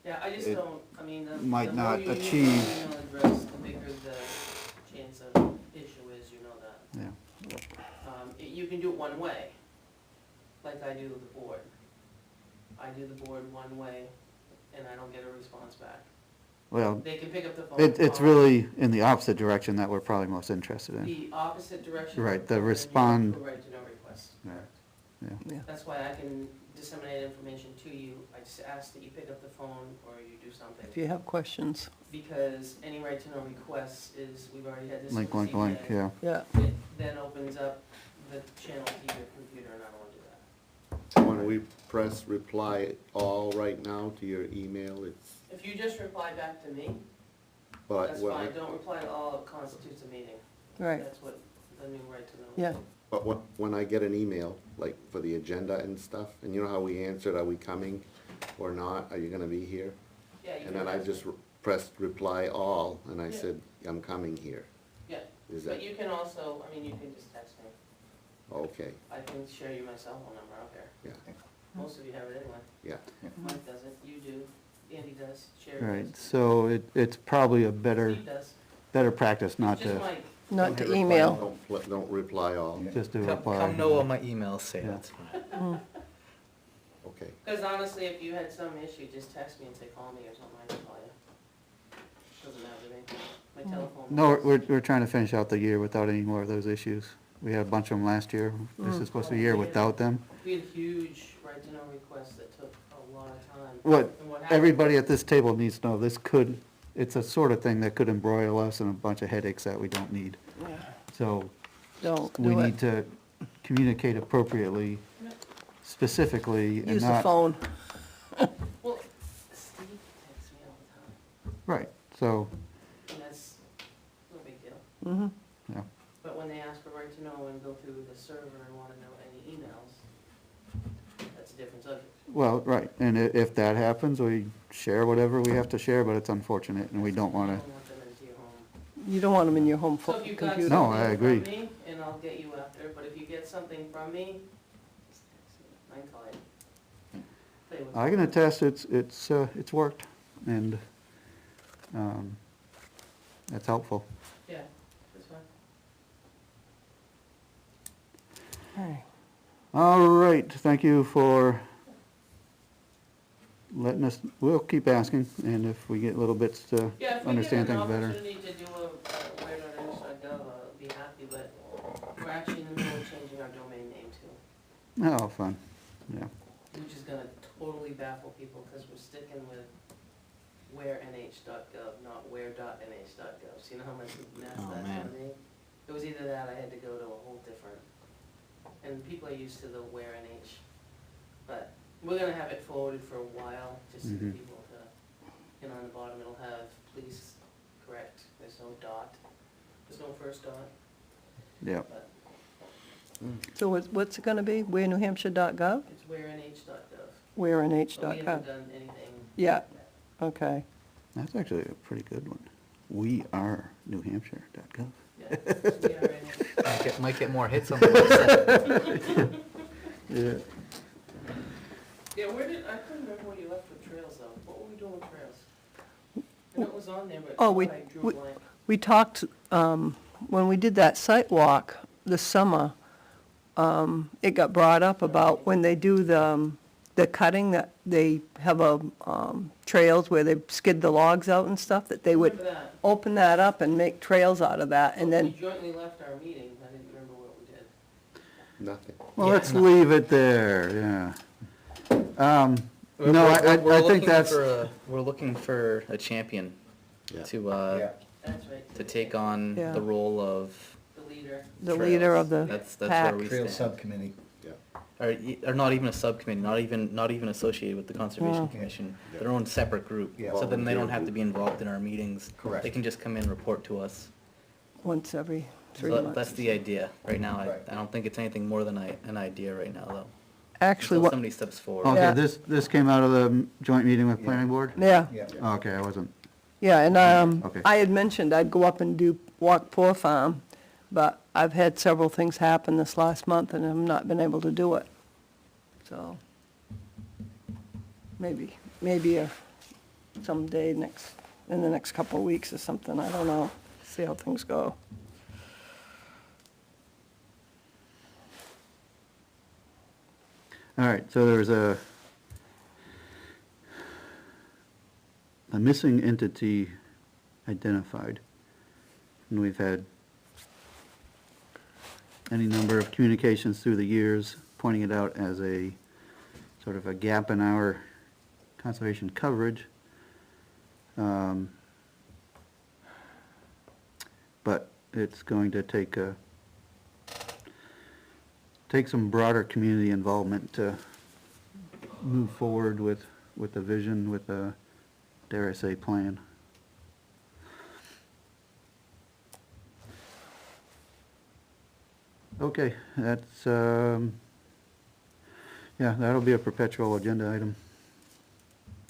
Yeah, I just It don't, I mean, the might more not you use your achieve- email address, the bigger the chance of issue is, you know that. yeah. You can do it one way, like I do the board. I do the board one way, and I don't get a response back. Well, They can pick up the phone. it's call. really in the opposite direction that we're probably most interested in. The opposite direction. Right, the and you respond- do a right to know request. Yeah. Yeah. That's why I can disseminate information to you. I just ask that you pick up the phone or you do something. If you have questions, Because any right to know requests is, we've already had this. Link, with link, link, CPA. yeah. yeah. It then opens up the channel to your computer, and I don't wanna do that. When we press reply all right now to your email, it's, If you just reply back to me, but that's when I, fine, don't reply to all, it constitutes a meeting. Right, That's what the new right to know. yeah, but when I get an email, like for the agenda and stuff, and you know how we answered, are we coming or not, are you gonna be here? Yeah, you And can then I ask just me. pressed reply all, and I Yeah. said, I'm coming here. Yeah, Is but that, you can also, I mean, you can just text me. okay, I can share you my cell phone number out there. yeah, Most of you have it anyway. yeah. Mike doesn't, you do, Andy does, Sherry Right, does. so it's probably a better Steve does. practice not Just to Mike. not Don't to hit reply, email. Don't reply all, just do Come reply. know what my emails say, Yeah. that's fine. okay. Because honestly, if you had some issue, just text me and say, call me or something, I can call you. Doesn't matter to me. My telephone. No, works. we're trying to finish out the year without any more of those issues. We had a bunch of them last year. This is supposed to be a year without them. We had huge right to know requests that took a lot of time. What And what happened everybody was- at this table needs to know, this could, it's a sort of thing that could embroil us in a bunch of headaches that we don't need. So Don't we do need it. to communicate appropriately, Yep. specifically, and Use the not. phone. Well, Steve texts me all the time, Right, so, and that's no big deal. Mm-hmm. yeah, But when they ask for right to know and go through the server and wanna know any emails, that's a different subject. well, right, and if that happens, we share whatever we have to share, but it's unfortunate, and we don't You wanna, don't want them into your home. You don't want them in your home So if you've got computer. No, I something agree. from me, and I'll get you after, but if you get something from me, just text me. I can call you. Play with I it. can attest, it's worked, and, that's helpful. Yeah, that's fine. Okay. All right, thank you for letting us, we'll keep asking, and if we get little bits to Yeah, if we get understand an things better. opportunity to do a Weare.ns.gov, I'll be happy, but we're actually in the middle of changing our domain name too, Oh, fun, yeah. which is gonna totally baffle people, because we're sticking with wearenh.gov, not wear.nh.gov. So you know how much mess Oh, that's man. gonna make? It was either that, or I had to go to a whole different, and people are used to the Weare NH. But we're gonna have it forwarded for a while, just so Mhm. people to, you know, on the bottom it'll have, please correct, there's no dot, there's no first dot, Yeah, but So what's it gonna be? WeareNewHampshire.gov? it's wearenh.gov. But we WeareNH.gov? haven't done anything. Yeah. yet. Okay. that's actually a pretty good one. We are NewHampshire.gov. Yeah, we are in. Might get more hits on the website. Yeah. Yeah, where did, I couldn't remember where you left with trails though. What were we doing with trails? I know it was on there, but Oh, I drew a blank. We talked, when we did that site walk this summer, it got brought up about when they do the cutting, that they have trails where they skid the logs out and stuff, that they would Remember that? open that up and make trails out of that, and We then, jointly left our meeting. I didn't remember what we did. Nothing. Well, Yeah, let's no. leave it there, yeah. No, I We're think looking that's, for we're looking for a champion Yeah. to, Yeah, That's right. to take on Yeah. the role of The leader. the leader of trails. the That's pack. where we trail stand. subcommittee. Yeah. are not even a subcommittee, not even associated with the Conservation Oh. Commission. Their own separate group. Yeah. So then they don't Volunteer have to be involved in our meetings. Correct. They can just come in and report to us. Once every So 3 that- months. that's the idea right now. Right. I don't think it's anything more than an idea right now, though. Actually, Until what, somebody steps forward. Okay, Yeah. this came out of the joint meeting with Yeah. planning board? yeah, Yeah. Okay, I wasn't, yeah, and Okay. I had mentioned I'd go up and walk Poor Farm, but I've had several things happen this last month and I've not been able to do it. So, maybe someday in the next couple of weeks or something, I don't know, see how things go. all right, so there's a missing entity identified. And we've had any number of communications through the years pointing it out as a sort of a gap in our conservation coverage. But it's going to take some broader community involvement to move forward with the vision, with a, dare I say, plan. Okay, that's, yeah, that'll be a perpetual agenda item.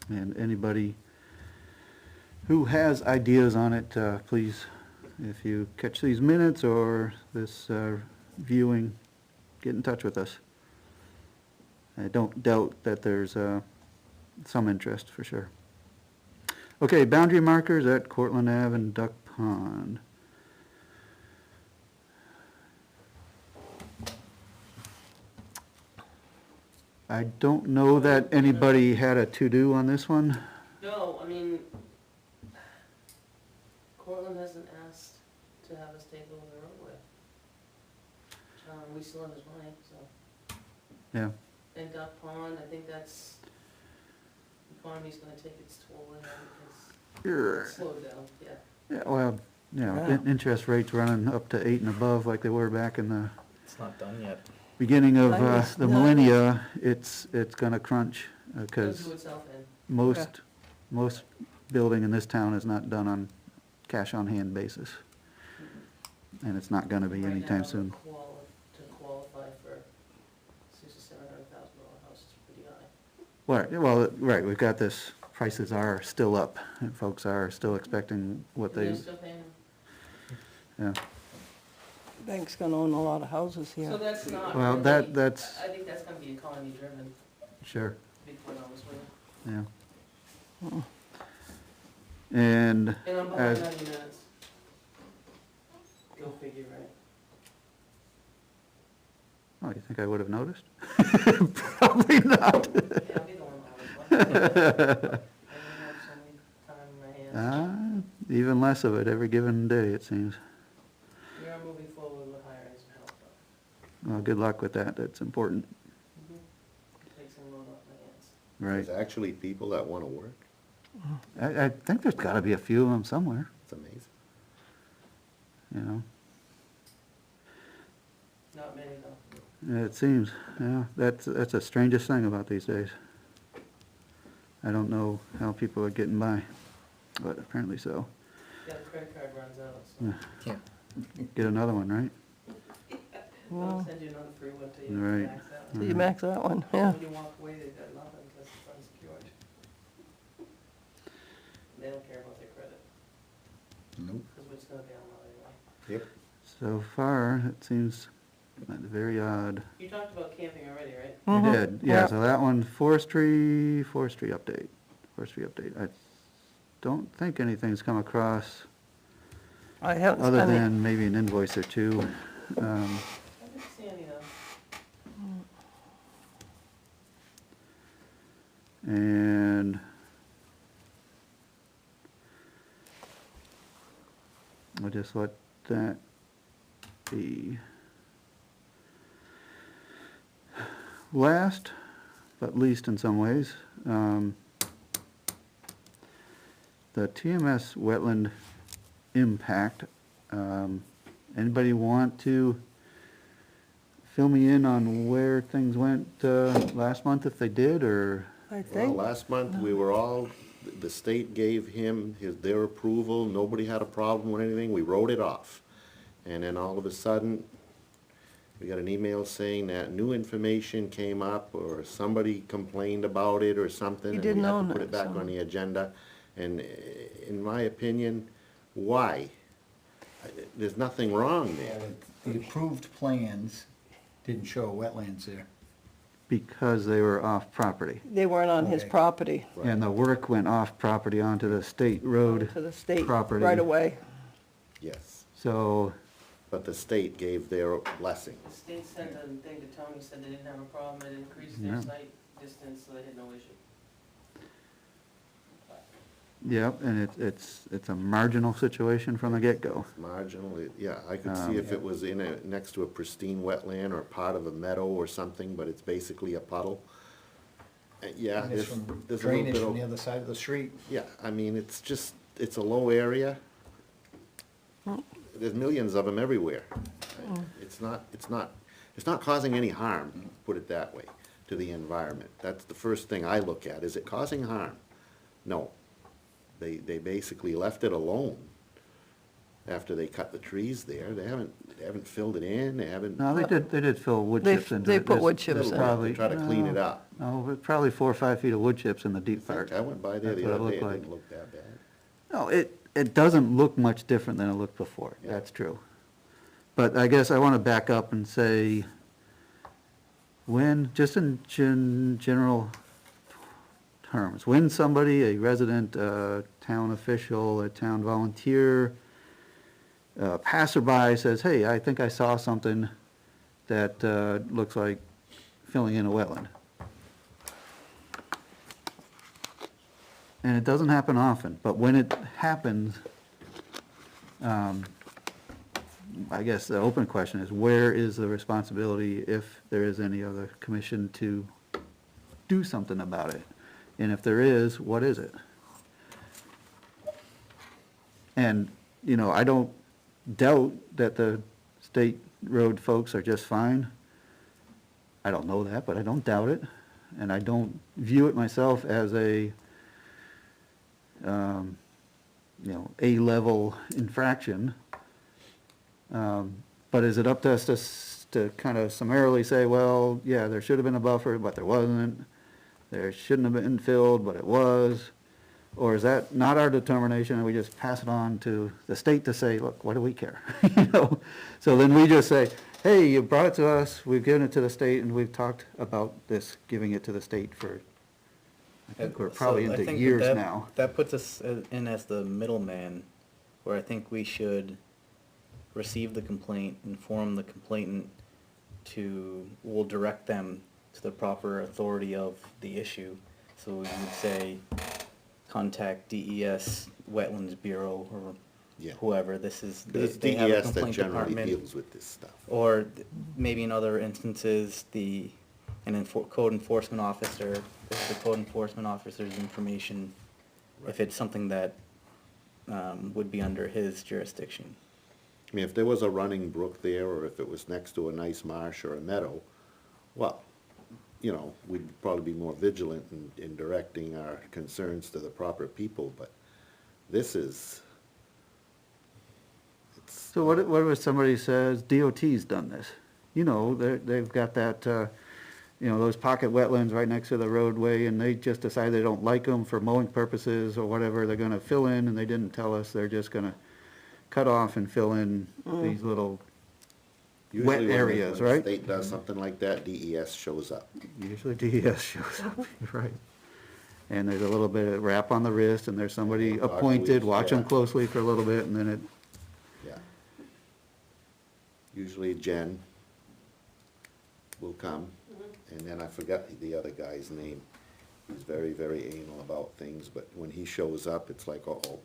And anybody who has ideas on it, please, if you catch these minutes or this viewing, get in touch with us. I don't doubt that there's some interest, for sure. Okay, boundary markers at Cortland Ave and Duck Pond. I don't know that anybody had a to-do on this one. No, I mean, Cortland hasn't asked to have us take over the roadway. We still have his money, so. Yeah, And Duck Pond, I think that's, the economy's gonna take its toll in because Sure. it's slowed down, yeah. Yeah, well, Yeah. interest rates running up to 8 and above like they were back in the It's not done yet. beginning of I was the not- millennia. It's gonna crunch, It'll because do itself in. most building in this town is not done on cash-on-hand basis. And it's not gonna be Right anytime now, soon. To qualify for $600,000-$700,000 house is pretty high. Right, we've got this, prices are still up, and folks are still expecting what And they, they're still paying them. yeah. Bank's gonna own a lot of houses So here. that's not Well, really, that's, I think that's gonna be economy driven, sure, to be quite honest with you. yeah. And And I'm As- behind 90 minutes. Go figure, right? oh, you think I would have noticed? Probably not. Yeah, I'll be the one that was. I only have so many time in my hands. Even less of it every given day, it seems. We are moving forward with hiring some help, though. Well, good luck with that, that's important, Take some load off my hands. right? There's actually people that wanna work, I think there's gotta be a few of them somewhere, it's amazing. you know? Not many, though. It seems, yeah, that's the strangest thing about these days. I don't know how people are getting by, but apparently so. Yeah, the credit card runs out, so. Yeah. Get another one, right? I'll send you another free one till you Right. max out. So you max that one, yeah. When you walk away, they've got nothing because it's unsecured. They don't care about their credit, Nope. because it's gonna be on anyway. Yep. So far, it seems very odd. You talked about camping already, right? We Mhm. did, yeah, so that one, forestry update. I don't think anything's come across, I haven't other spent any, than maybe an invoice or two. I didn't see any though. And I'll just let that be. Last, but least in some ways, the TMS wetland impact. Anybody want to fill me in on where things went last month, if they did, or? I Well, think, last month, we were all, the state gave him their approval, nobody had a problem with anything, we wrote it off. And then all of a sudden, we got an email saying that new information came up, or somebody complained about it or something. He and didn't we had to own put it, it back so- on the agenda. And in my opinion, why? There's nothing wrong there. The approved plans didn't show wetlands there. Because they were off property. they weren't on his Okay. property, And the work went off property onto the state road to the state property. right away. Yes, So, but the state gave their blessing. The state sent a thing to Tony, said they didn't have a problem, it increased Yeah. their site distance, so they had no issue. yeah, and it's a marginal situation from the get-go. Marginal, yeah, I could see if it was next to a pristine wetland or part of a meadow or something, but it's basically a puddle. Yeah, And it's there's from there's a drainage little from bit the of, other side of the street. yeah, I mean, it's just, it's a low area. There's millions of them everywhere. It's not causing any harm, put it that way, to the environment. That's the first thing I look at, is it causing harm? No. They basically left it alone after they cut the trees there. They haven't filled it in, they haven't. No, they did fill wood They- chips into they it. put There's- wood chips there's in. probably- To try to clean it up. No, but probably 4 or 5 feet of wood chips in the deep part. I went by there That's the what it other day, it looked didn't like. look that bad. No, it doesn't look much different than it looked before, Yeah. that's true. But I guess I want to back up and say, when, just in general terms, when somebody, a resident, a town official, a town volunteer, passerby says, hey, I think I saw something that looks like filling in a wetland. And it doesn't happen often, but when it happens, I guess the open question is, where is the responsibility, if there is any other commission, to do something about it? And if there is, what is it? And, you know, I don't doubt that the state road folks are just fine. I don't know that, but I don't doubt it. And I don't view it myself as a, you know, A-level infraction. But is it up to us to kind of summarily say, well, yeah, there should have been a buffer, but there wasn't. There shouldn't have been filled, but it was. Or is that not our determination, and we just pass it on to the state to say, look, what do we care? You know? So then we just say, hey, you brought it to us, we've given it to the state, and we've talked about this, giving it to the state for, I think we're probably So I into think years that- now. That puts us in as the middleman, where I think we should receive the complaint, inform the complainant we'll direct them to the proper authority of the issue. So we would say, contact DES Wetlands Bureau or Yeah. whoever, this is, It's they have a DES that complaint generally department. deals with this stuff. Or maybe in other instances, code enforcement officer, this is the code enforcement officer's information, if it's something that would be under his jurisdiction. I mean, if there was a running brook there, or if it was next to a nice marsh or a meadow, well, you know, we'd probably be more vigilant in directing our concerns to the proper people, but this is, it's, So what if somebody says DOT's done this? You know, they've got that, you know, those pocket wetlands right next to the roadway, and they just decide they don't like them for mowing purposes or whatever, they're gonna fill in, and they didn't tell us, they're just gonna cut off and fill in these little usually wet when the- areas, when the right? state does something like that, DES shows up. Usually DES shows up, you're right. And there's a little bit of rap on the wrist, and there's somebody Dog appointed, police, watch them yeah. closely for a little bit, and then it, Yeah. Usually Jen will come, and then I forgot the other guy's name. He's very, very anal about things, but when he shows up, it's like, uh-oh.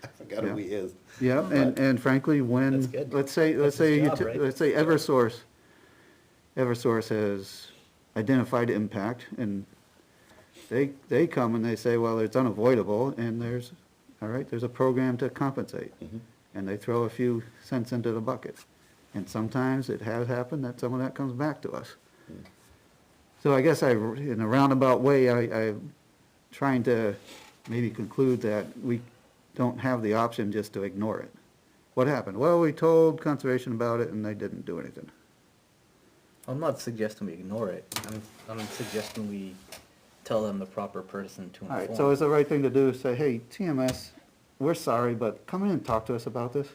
I forgot who he is. yeah, and frankly, when, That's good. let's say, That's his job, right? let's say Eversource has identified impact, and they come and they say, well, it's unavoidable, and there's, all right, there's a program to compensate. Mhm. And they throw a few cents into the bucket. And sometimes it has happened that some of that comes back to us. So I guess in a roundabout way, I'm trying to maybe conclude that we don't have the option just to ignore it. What happened? Well, we told conservation about it and they didn't do anything. I'm not suggesting we ignore it. I'm suggesting we tell them the proper person to All inform. right, so is the right thing to do is say, hey, TMS, we're sorry, but come in and talk to us about this?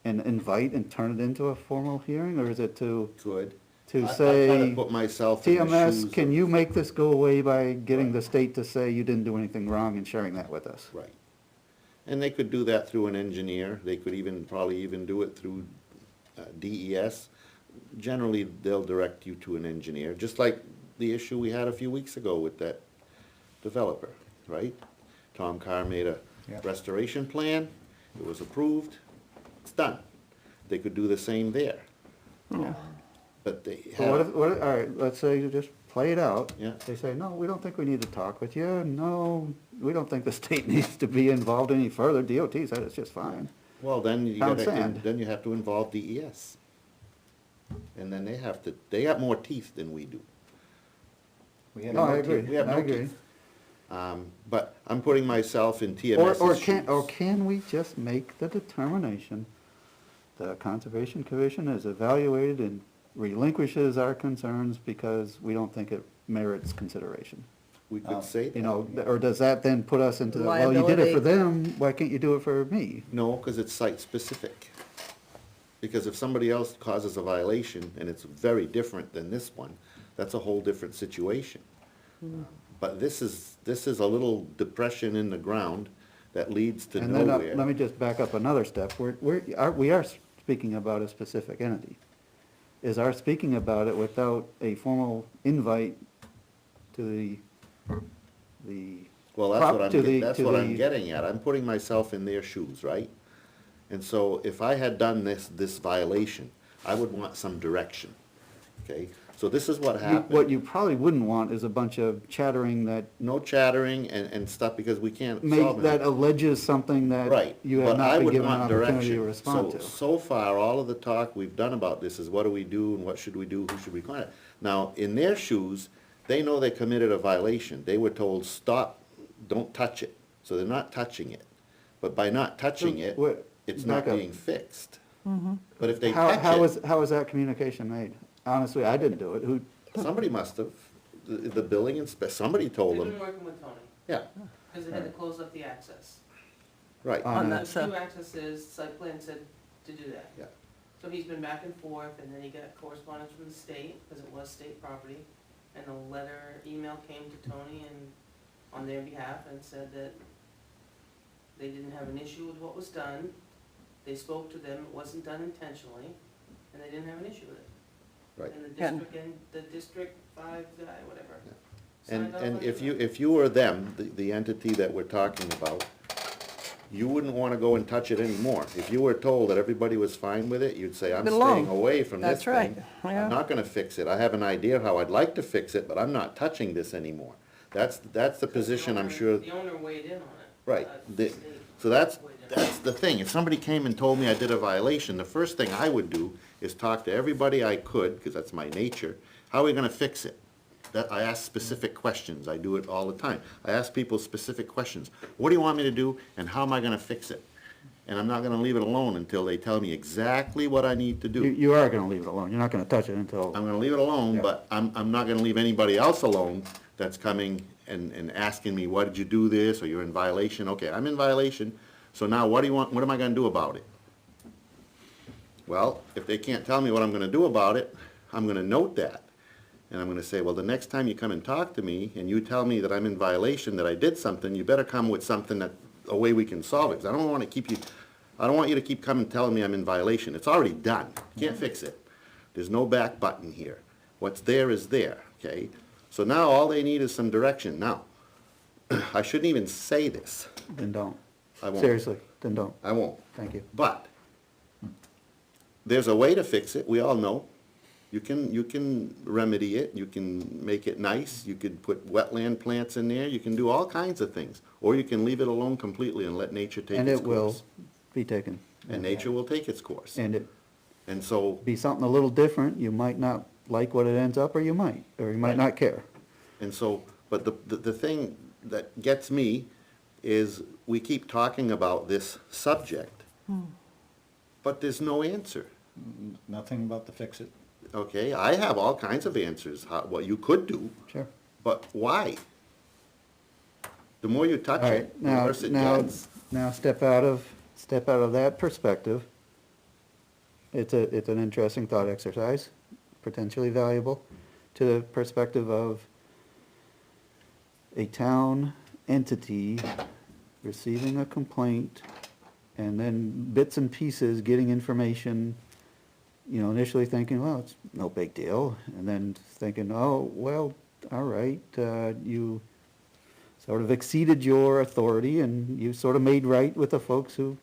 And invite and turn it into a formal hearing, or is it to Good. to I try say, to put myself in the shoes TMS, can of- you make this go away by getting Right. the state to say you didn't do anything wrong and sharing that with us? Right. And they could do that through an engineer, they could probably even do it through DES. Generally, they'll direct you to an engineer, just like the issue we had a few weeks ago with that developer, right? Tom Carr made a Yep. restoration plan, it was approved, it's done. They could do the same there, Yeah. but they So have, all right, let's say you just play it out. Yeah. They say, no, we don't think we need to talk with you, no, we don't think the state needs to be involved any further, DOT said it's just fine. well, then you Pound gotta, sand. then you have to involve DES. And then they have more teeth than we do. We have No, I no agree, teeth. We have I no agree. teeth. But I'm putting myself in Or TMS's can we just make the determination, the Conservation Commission has evaluated and relinquishes our concerns because we don't think it merits consideration? We could say that. You know, or does that then put us into the, well, you did it for Liability. them, why can't you do it for me? No, because it's site-specific. Because if somebody else causes a violation, and it's very different than this one, that's a whole different situation. But this is a little depression in the ground that leads to And then, nowhere. let me just back up another step, we are speaking about a specific entity. Is our speaking about it without a formal invite to the Well, that's what to the- that's to what the- I'm getting at. I'm putting myself in their shoes, right? And so if I had done this violation, I would want some direction, okay? So this is what What happened. you probably wouldn't want is a bunch of chattering that No chattering and stuff because we can't solve that it. alleges something that Right. you have but I not been would given an want opportunity to direction. respond to. So far, all of the talk we've done about this is what do we do and what should we do, who should we contact? Now, in their shoes, they know they committed a violation. They were told, stop, don't touch it. So they're not touching it. But by not touching it, Wait, it's not back up. being fixed. But if they How touch it, was that communication made? Honestly, I didn't do it. Who, somebody must have, the billing somebody told They've been them. working with Tony, Yeah, because they had to close up the access. right. On that. There's two accesses, site plan said to do that. Yeah. So he's been back and forth, and then he got correspondence from the state, because it was state property, and email came to Tony and, on their behalf, and said that they didn't have an issue with what was done, they spoke to them, it wasn't done intentionally, and they didn't have an issue with it. Right. And the District 5 guy, whatever. And, signed off and on if it. you were them, the entity that we're talking about, you wouldn't wanna go and touch it anymore. If you were told that everybody was fine with it, you'd say, I'm Belong. staying away from this That's right, thing. yeah. I'm not gonna fix it. I have an idea how I'd like to fix it, but I'm not touching this anymore. That's the position I'm sure. The owner weighed in on it. Right. The The- state So that's weighed in. the thing. If somebody came and told me I did a violation, the first thing I would do is talk to everybody I could, because that's my nature. How are we gonna fix it? That, I ask specific questions. I do it all the time. I ask people specific questions. What do you want me to do, and how am I gonna fix it? And I'm not gonna leave it alone until they tell me exactly what I need to do. you are gonna leave it alone. You're not gonna touch it until, I'm gonna leave it alone, Yeah. but I'm not gonna leave anybody else alone that's coming and asking me, why did you do this, or you're in violation. Okay, I'm in violation, so now what do you want, what am I gonna do about it? Well, if they can't tell me what I'm gonna do about it, I'm gonna note that. And I'm gonna say, well, the next time you come and talk to me, and you tell me that I'm in violation, that I did something, you better come with something that, a way we can solve it, 'cause I don't wanna keep you, I don't want you to keep coming telling me I'm in violation. It's already done. Can't fix it. There's no back button here. What's there is there, okay? So now all they need is some direction. Now, I shouldn't even say this. then don't. I won't. Seriously, then don't. I won't. Thank you. But there's a way to fix it, we all know. You can remedy it, you can make it nice, you could put wetland plants in there, you can do all kinds of things. Or you can leave it alone completely and let nature take And its it will course. be taken. And nature will take its course. And And so, Be something a little different, you might not like what it ends up, or you might Right. not care. but the thing that gets me is we keep talking about this subject, but there's no answer. Nothing about to fix it. Okay, I have all kinds of answers, what you could do, Sure. but why? The more you touch All it, right, the worse it gets. now step out of that perspective. It's an interesting thought exercise, potentially valuable, to the perspective of a town entity receiving a complaint and then bits and pieces getting information, initially thinking, well, it's no big deal, and then thinking, oh, well, all right, you sort of exceeded your authority and you sort of made right with the folks who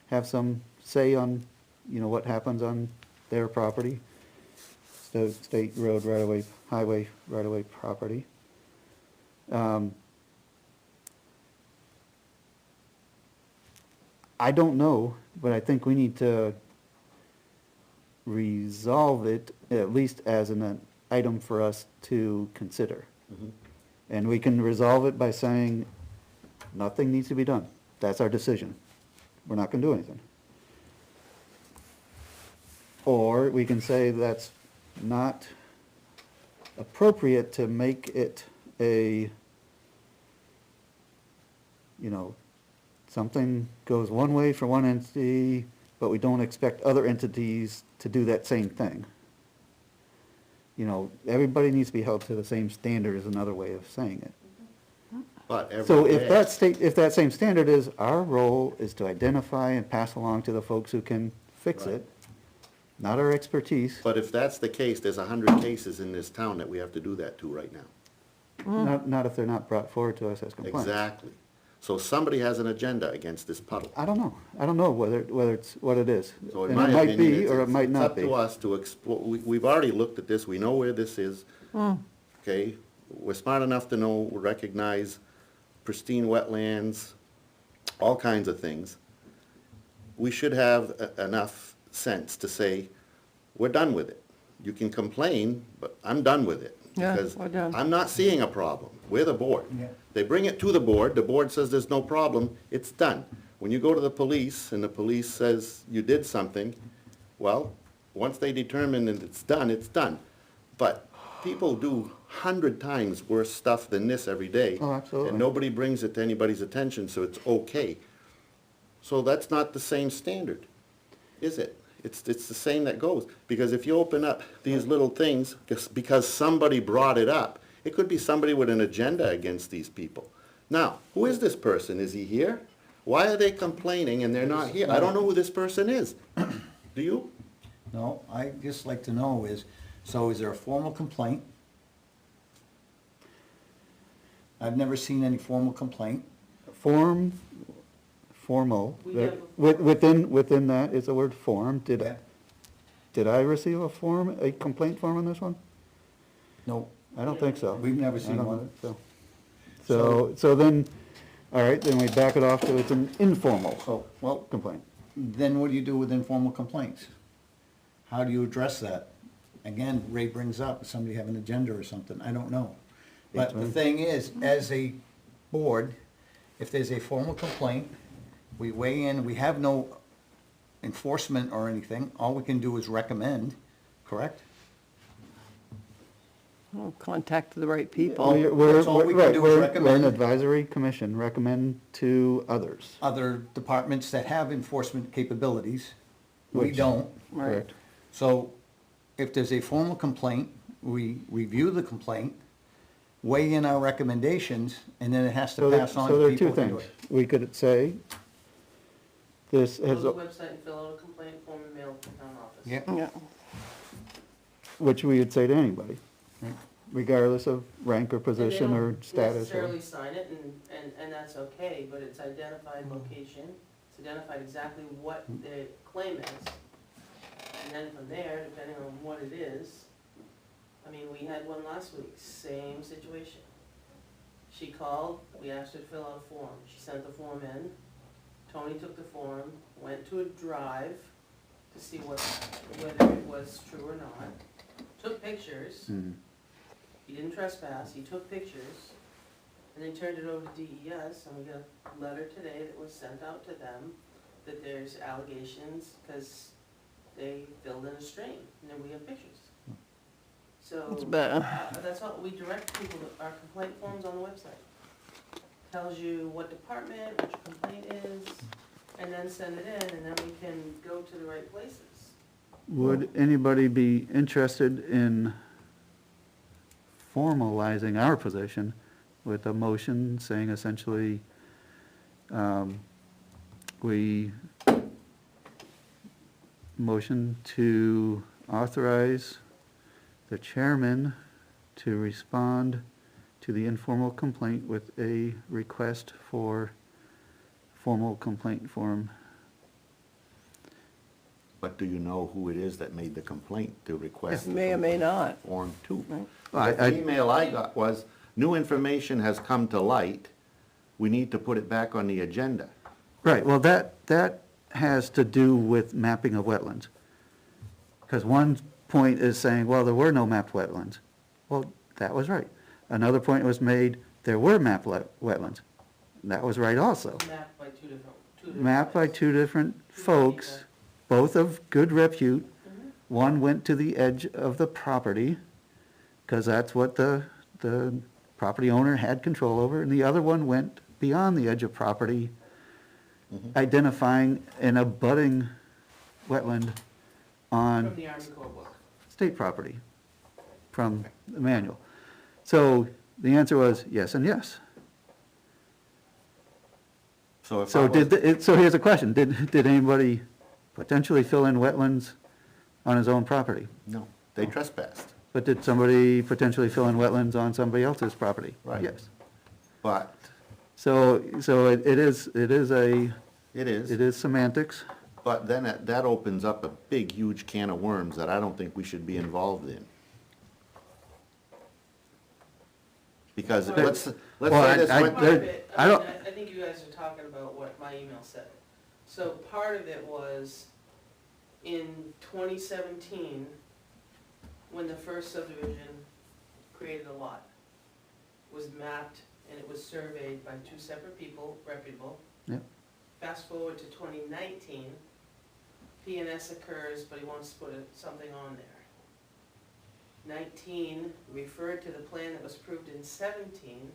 have some say on, what happens on their property, state road right-of-way, highway right-of-way property. I don't know, but I think we need to resolve it, at least as an item for us to consider. Mhm. And we can resolve it by saying, nothing needs to be done. That's our decision. We're not gonna do anything. Or we can say that's not appropriate to make it a, something goes one way for one entity, but we don't expect other entities to do that same thing. Everybody needs to be held to the same standard is another way of saying it. But every So if day- if that same standard is, our role is to identify and pass along to the folks who can fix Right. it, not our expertise, But if that's the case, there's 100 cases in this town that we have to do that to right now. not if they're not brought forward to us as complaints. Exactly. So somebody has an agenda against this puddle. I don't know whether it's what it is. So in And my it might opinion, be, it's or it might not up be. to us to explore, we've already looked at this, we know where this is. Okay, we're smart enough to know, recognize pristine wetlands, all kinds of things. We should have enough sense to say, we're done with it. You can complain, but I'm done with it. Yeah, Because we're done. I'm not seeing a problem. We're the board. Yeah. They bring it to the board says there's no problem, it's done. When you go to the police and the police says you did something, well, once they determine that it's done, it's done. But people do 100 times worse stuff than this every day. Oh, absolutely. And nobody brings it to anybody's attention, so it's okay. So that's not the same standard, is it? It's the same that goes. Because if you open up these little things, just because somebody brought it up, it could be somebody with an agenda against these people. Now, who is this person? Is he here? Why are they complaining and they're not here? I don't know who this person is. Do you? No, I just like to know is there a formal complaint? I've never seen any formal complaint. Formal, We there- have within that is the word form. Yeah. Did I receive a complaint form on this one? No, I don't think so. we've never I seen don't one. think so. So then, all right, then we back it off to it's an informal So, well, complaint. then what do you do with informal complaints? How do you address that? Again, Ray brings up, somebody have an agenda or something, I don't know. But the thing is, as a board, if there's a formal complaint, we weigh in, we have no enforcement or anything, all we can do is recommend, correct? Oh, contact the right people. All- that's all we can Right, do is we're an recommend. advisory commission, recommend to others. Other departments that have enforcement capabilities, we Which- don't. Right. Correct. So if there's a formal complaint, we review the complaint, weigh in our recommendations, and then it has to pass on So to there are people two to do things. it. We could say, this Go has, to the website and fill out a complaint form and mail it to the town office. Yeah. Yeah, which we would say to anybody, regardless of rank or And they position or don't status. necessarily sign it, and that's okay, but it's identified location, it's identified exactly what the claim is. And then from there, depending on what it is, I mean, we had one last week, same situation. She called, we asked her to fill out a form, she sent the form in, Tony took the form, went to a drive to see whether it was true or not. Took pictures, Mhm. he didn't trespass, he took pictures, and they turned it over to DES, and we got a letter today that was sent out to them that there's allegations, because they filled in a stream, and then we have pictures. So, It's better. that's all, we direct people to our complaint forms on the website. Tells you what department, what your complaint is, and then send it in, and then we can go to the right places. Would anybody be interested in formalizing our position with a motion saying essentially, we motion to authorize the chairman to respond to the informal complaint with a request for formal complaint form? But do you know who it is that made the complaint to request? It may or may not. Form 2. Right. The email I got was, new information has come to light, we need to put it back on the agenda. Right, well, that has to do with mapping of wetlands. Because one point is saying, well, there were no mapped wetlands. Well, that was right. Another point was made, there were mapped wetlands. That was right also. Mapped by two different Mapped by places. two different folks, both of good repute. Mhm. One went to the edge of the property, because that's what the property owner had control over, and the other one went beyond the edge of property, identifying an abutting wetland on From the Army Corps book. state property, from the manual. So the answer was yes and yes. So if I So was, so here's a question, did anybody potentially fill in wetlands on his own property? no, they trespassed, But did somebody potentially fill in wetlands on somebody else's property? Right. Yes. but So it is it is. it is semantics. But then that opens up a big, huge can of worms that I don't think we should be involved in. Because let's Well, say this I- went, Part of it, I I mean, don't- I think you guys are talking about what my email said. So part of it was in 2017, when the first subdivision created a lot, was mapped and it was surveyed by two separate people, reputable. Yep. Fast forward to 2019, PNS occurs, but he wants to put something on there. 19 referred to the plan that was approved in 17,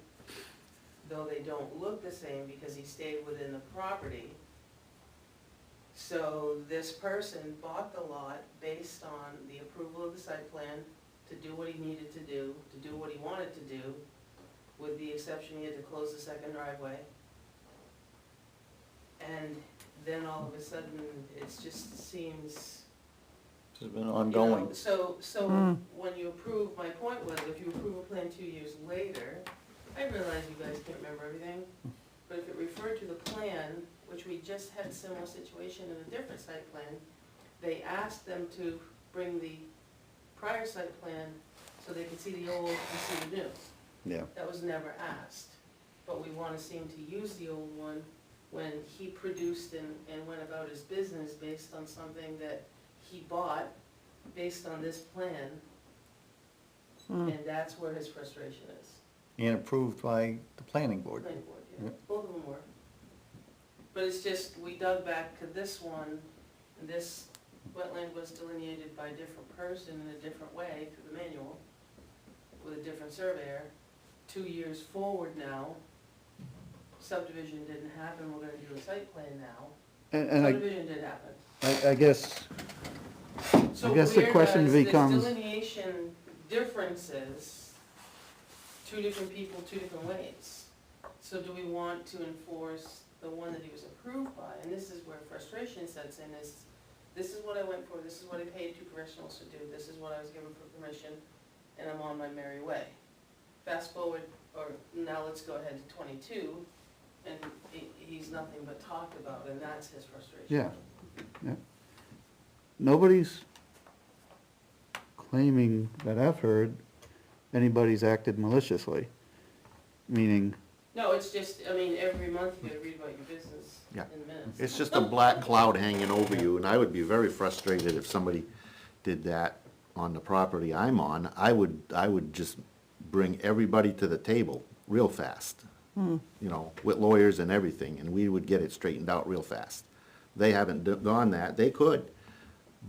though they don't look the same because he stayed within the property. So this person bought the lot based on the approval of the site plan to do what he needed to do what he wanted to do, with the exception he had to close the second driveway. And then all of a sudden, it just seems, It's been you know, ongoing. so Hmm. when you approve, my point was, if you approve a plan 2 years later, I realize you guys can't remember everything, but if it referred to the plan, which we just had a similar situation in a different site plan, they asked them to bring the prior site plan so they could see the old and see the new. yeah, That was never asked, but we wanna seem to use the old one when he produced and went about his business based on something that he bought based on this plan, and that's where his frustration is. And approved by the planning board. Planning board, yeah, Yeah. both of them were. But it's just, we dug back to this one, and this wetland was delineated by a different person in a different way through the manual, with a different surveyor. 2 years forward now, subdivision didn't happen, we're gonna do a site plan now. And Subdivision did happen. I guess, So I guess the where question does becomes- this delineation differences, two different people, two different ways. So do we want to enforce the one that he was approved by? And this is where frustration sets in, is this is what I went for, this is what I paid two professionals to do, this is what I was given for permission, and I'm on my merry way. Fast forward, or now let's go ahead to 22, and he's nothing but talked about, and that's his frustration. yeah. Nobody's claiming that I've heard anybody's acted maliciously, meaning No, it's just, I mean, every month you gotta read about your business Yeah. in minutes. It's just a black cloud hanging over you, and I would be very frustrated if somebody did that on the property I'm on. I would just bring everybody to the table real fast. You know, with lawyers and everything, and we would get it straightened out real fast. They haven't done that, they could,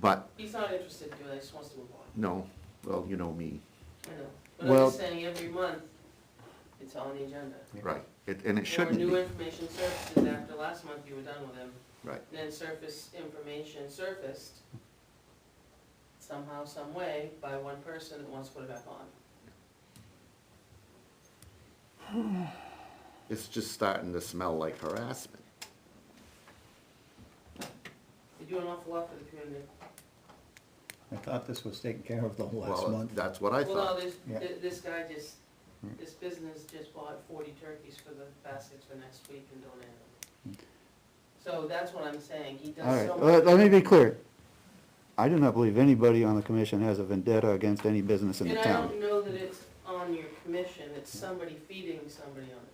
but, He's not interested in doing it, he just wants to move on, no, well, you know me, I know. But I'm Well- just saying, every month, it's on the agenda. right, and it Or shouldn't new be, information surfaces after last month you were done with him, right. and then surface information surfaced somehow, some way, by one person that wants to put it back on. It's just starting to smell like harassment. They do an awful lot for the community. I thought this was taken care of the last Well, month. that's what I Well, no, thought. Yeah. this guy just, this business just bought 40 turkeys for the baskets for next week and donated them. So that's what I'm saying, he All does right, so much. let me be clear. I do not believe anybody on the commission has a vendetta against any business in the And I town. don't know that it's on your commission, it's somebody feeding somebody on the commission.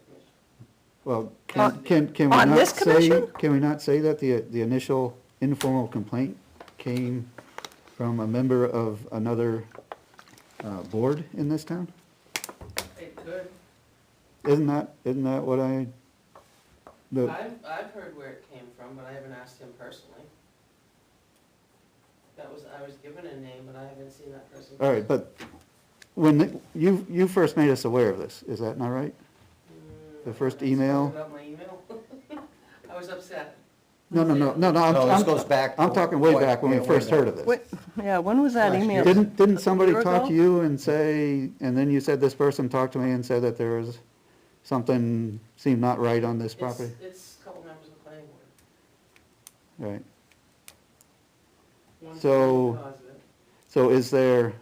Well, On- can we on not this say, commission? can we not say that the initial informal complaint came from a member of another, board in this town? It could. Isn't that what I've I've heard where it came from, but I haven't asked him personally. I was given a name, but I haven't seen that person. all right, but when you first made us aware of this, is that not right? The first When I email? started out my email, I was upset. No, No, this goes back. I'm talking way back when we way first heard of back. this. Wait, yeah, when was that Last email? year. Didn't somebody year talk ago? to you and say, and then you said this person talked to me and said that there was something seemed not right on this property? It's a couple members of the planning board. Right, One's So- the cause of it. so is there,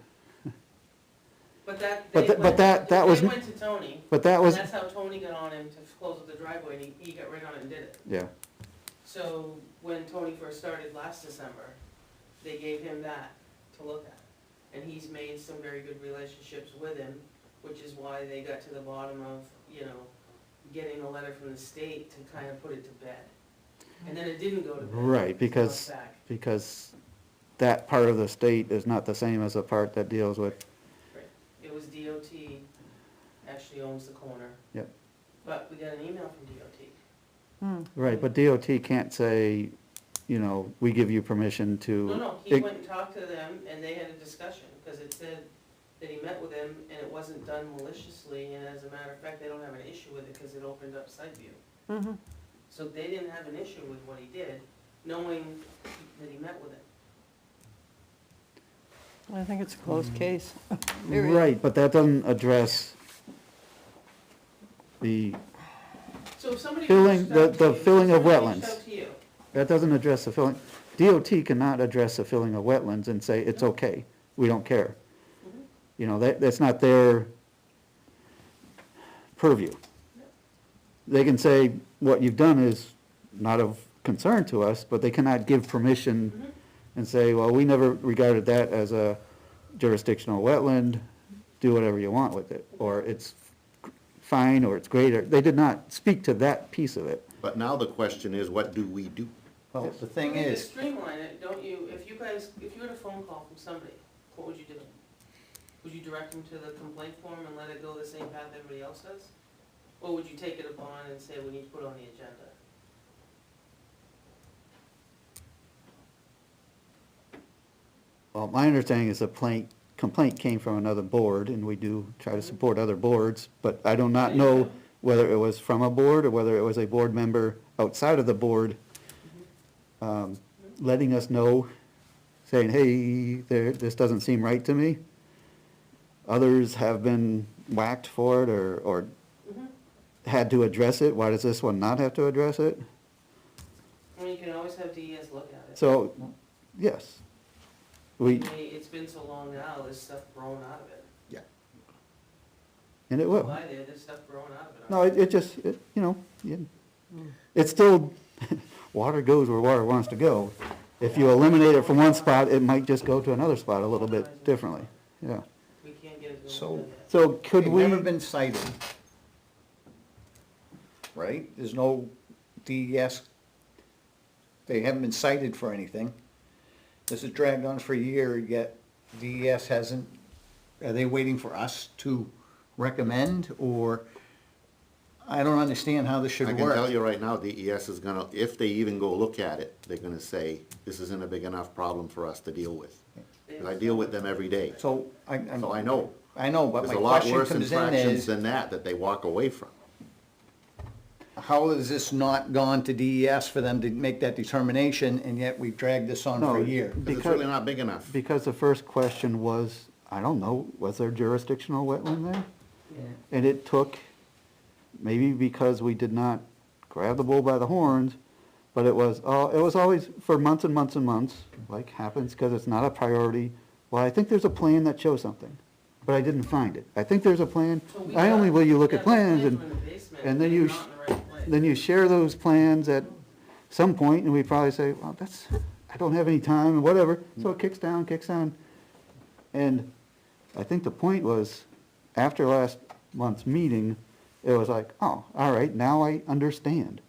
But that, but they that- but went, that they was- went to Tony, but that and was, that's how Tony got on him to close up the driveway, and he got right on it and did it. yeah, So when Tony first started last December, they gave him that to look at. And he's made some very good relationships with him, which is why they got to the bottom of, getting a letter from the state to kind of put it to bed. And then it didn't go to bed. Right, It's because- back. because that part of the state is not the same as the part that deals with, Right. It was DOT actually owns the corner. Yep. But we got an email from DOT. right, but DOT can't say, we give you permission to. No, he went and talked to them, and they had a discussion, because it said that he met with them, and it wasn't done maliciously, and as a matter of fact, they don't have an issue with it, because it opened up site view. Mhm. So they didn't have an issue with what he did, knowing that he met with him. I think it's a closed case. Period. Right, but that doesn't address the, So if somebody Filling- reached the- out to the you, filling of somebody reached wetlands. out to you, that doesn't address the filling. DOT cannot address the filling of wetlands and say, it's okay, we don't care. That's not their purview. They can say, what you've done is not of concern to us, but they cannot give permission and say, well, we never regarded that as a jurisdictional wetland, do whatever you want with it, or it's fine, or it's great, or, they did not speak to that piece of it. But now the question is, what do we do? Well, the thing You need to is, streamline it, don't you? If you had a phone call from somebody, what would you do? Would you direct them to the complaint form and let it go the same path everybody else does? Or would you take it upon and say, we need to put it on the agenda? Well, my understanding is the complaint came from another board, and we do try to support other boards, but I do not know whether it was from a board or whether it was a board member outside of the board letting us know, saying, hey, this doesn't seem right to me. Others have been whacked for it or had to address it. Why does this one not have to address it? I mean, you can always have DES look at it. So, yes. I We, mean, it's been so long now, there's stuff grown out of it. Yeah. and it will. Why there's stuff growing out of it. No, it just, it's still, water goes where water wants to go. If you eliminate it from one spot, it might just go to another spot a little bit differently, yeah. We can't get it. So- So could they've we, never been cited right? There's no DES, they haven't been cited for anything. This has dragged on for a year, yet DES hasn't, are they waiting for us to recommend, or, I don't understand how this should I work. can tell you right now, DES is gonna, if they even go look at it, they're gonna say, this isn't a big enough problem for us to deal with. 'Cause I deal with them every day, So, so I know. I know, but There's my a lot question worse comes in infractions is, than that they walk away from. how has this not gone to DES for them to make that determination, and yet we've dragged this on for a No, year? Because it's really not big enough. Because the first question was, I don't know, was there jurisdictional wetland there? Yeah. And it took, maybe because we did not grab the bull by the horns, but it was always for months and months and months, like happens, because it's not a priority. Well, I think there's a plan that shows something, but I didn't find it. I think there's a plan. So we I only got- will you look we at got the plans plans and, in the basement, and then they're you, not in the right place. then you share those plans at some point, and we probably say, well, I don't have any time, or whatever, so it kicks down. And I think the point was, after last month's meeting, it was like, oh, all right, now I understand.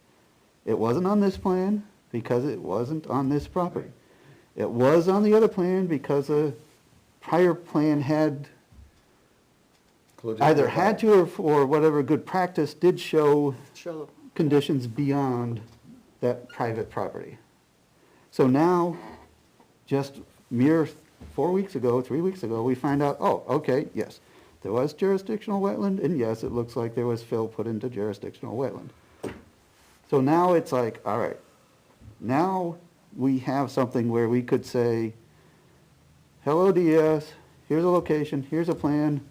It wasn't on this plan because it wasn't on this property. It was on the other plan because a prior plan had either had to or whatever good practice did show Show, conditions beyond that private property. So now, just mere 4 weeks ago, 3 weeks ago, we find out, oh, okay, yes, there was jurisdictional wetland, and yes, it looks like there was fill put into jurisdictional wetland. So now it's like, all right, now we have something where we could say, hello DS, here's a location, here's a plan.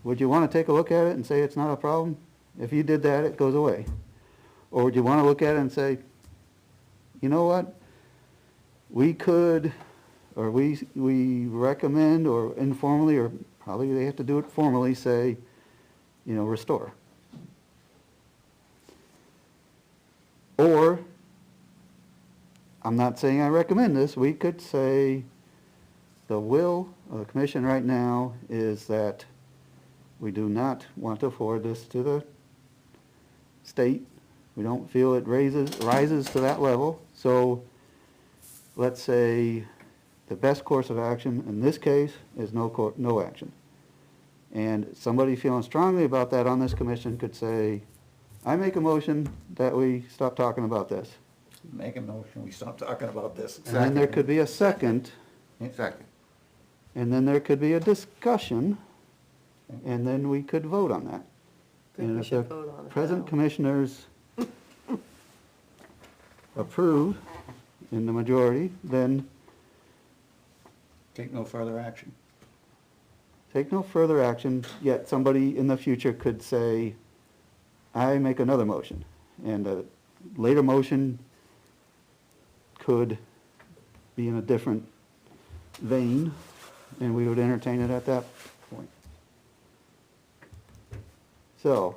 Would you want to take a look at it and say it's not a problem? If you did that, it goes away. Or would you want to look at it and say, you know what? We could, or we recommend, or informally, or probably they have to do it formally, say, restore. Or, I'm not saying I recommend this, we could say, the will of the commission right now is that we do not want to forward this to the state. We don't feel it rises to that level. So let's say the best course of action in this case is no action. And somebody feeling strongly about that on this commission could say, I make a motion that we stop talking about this. Make a motion, we stop talking about this. And then there could be a second, Second. and then there could be a discussion, and then we could vote on that. Think And we if should the vote on it present now. commissioners approve in the majority, then Take no further action. take no further action, yet somebody in the future could say, I make another motion. And a later motion could be in a different vein, and we would entertain it at that point. So,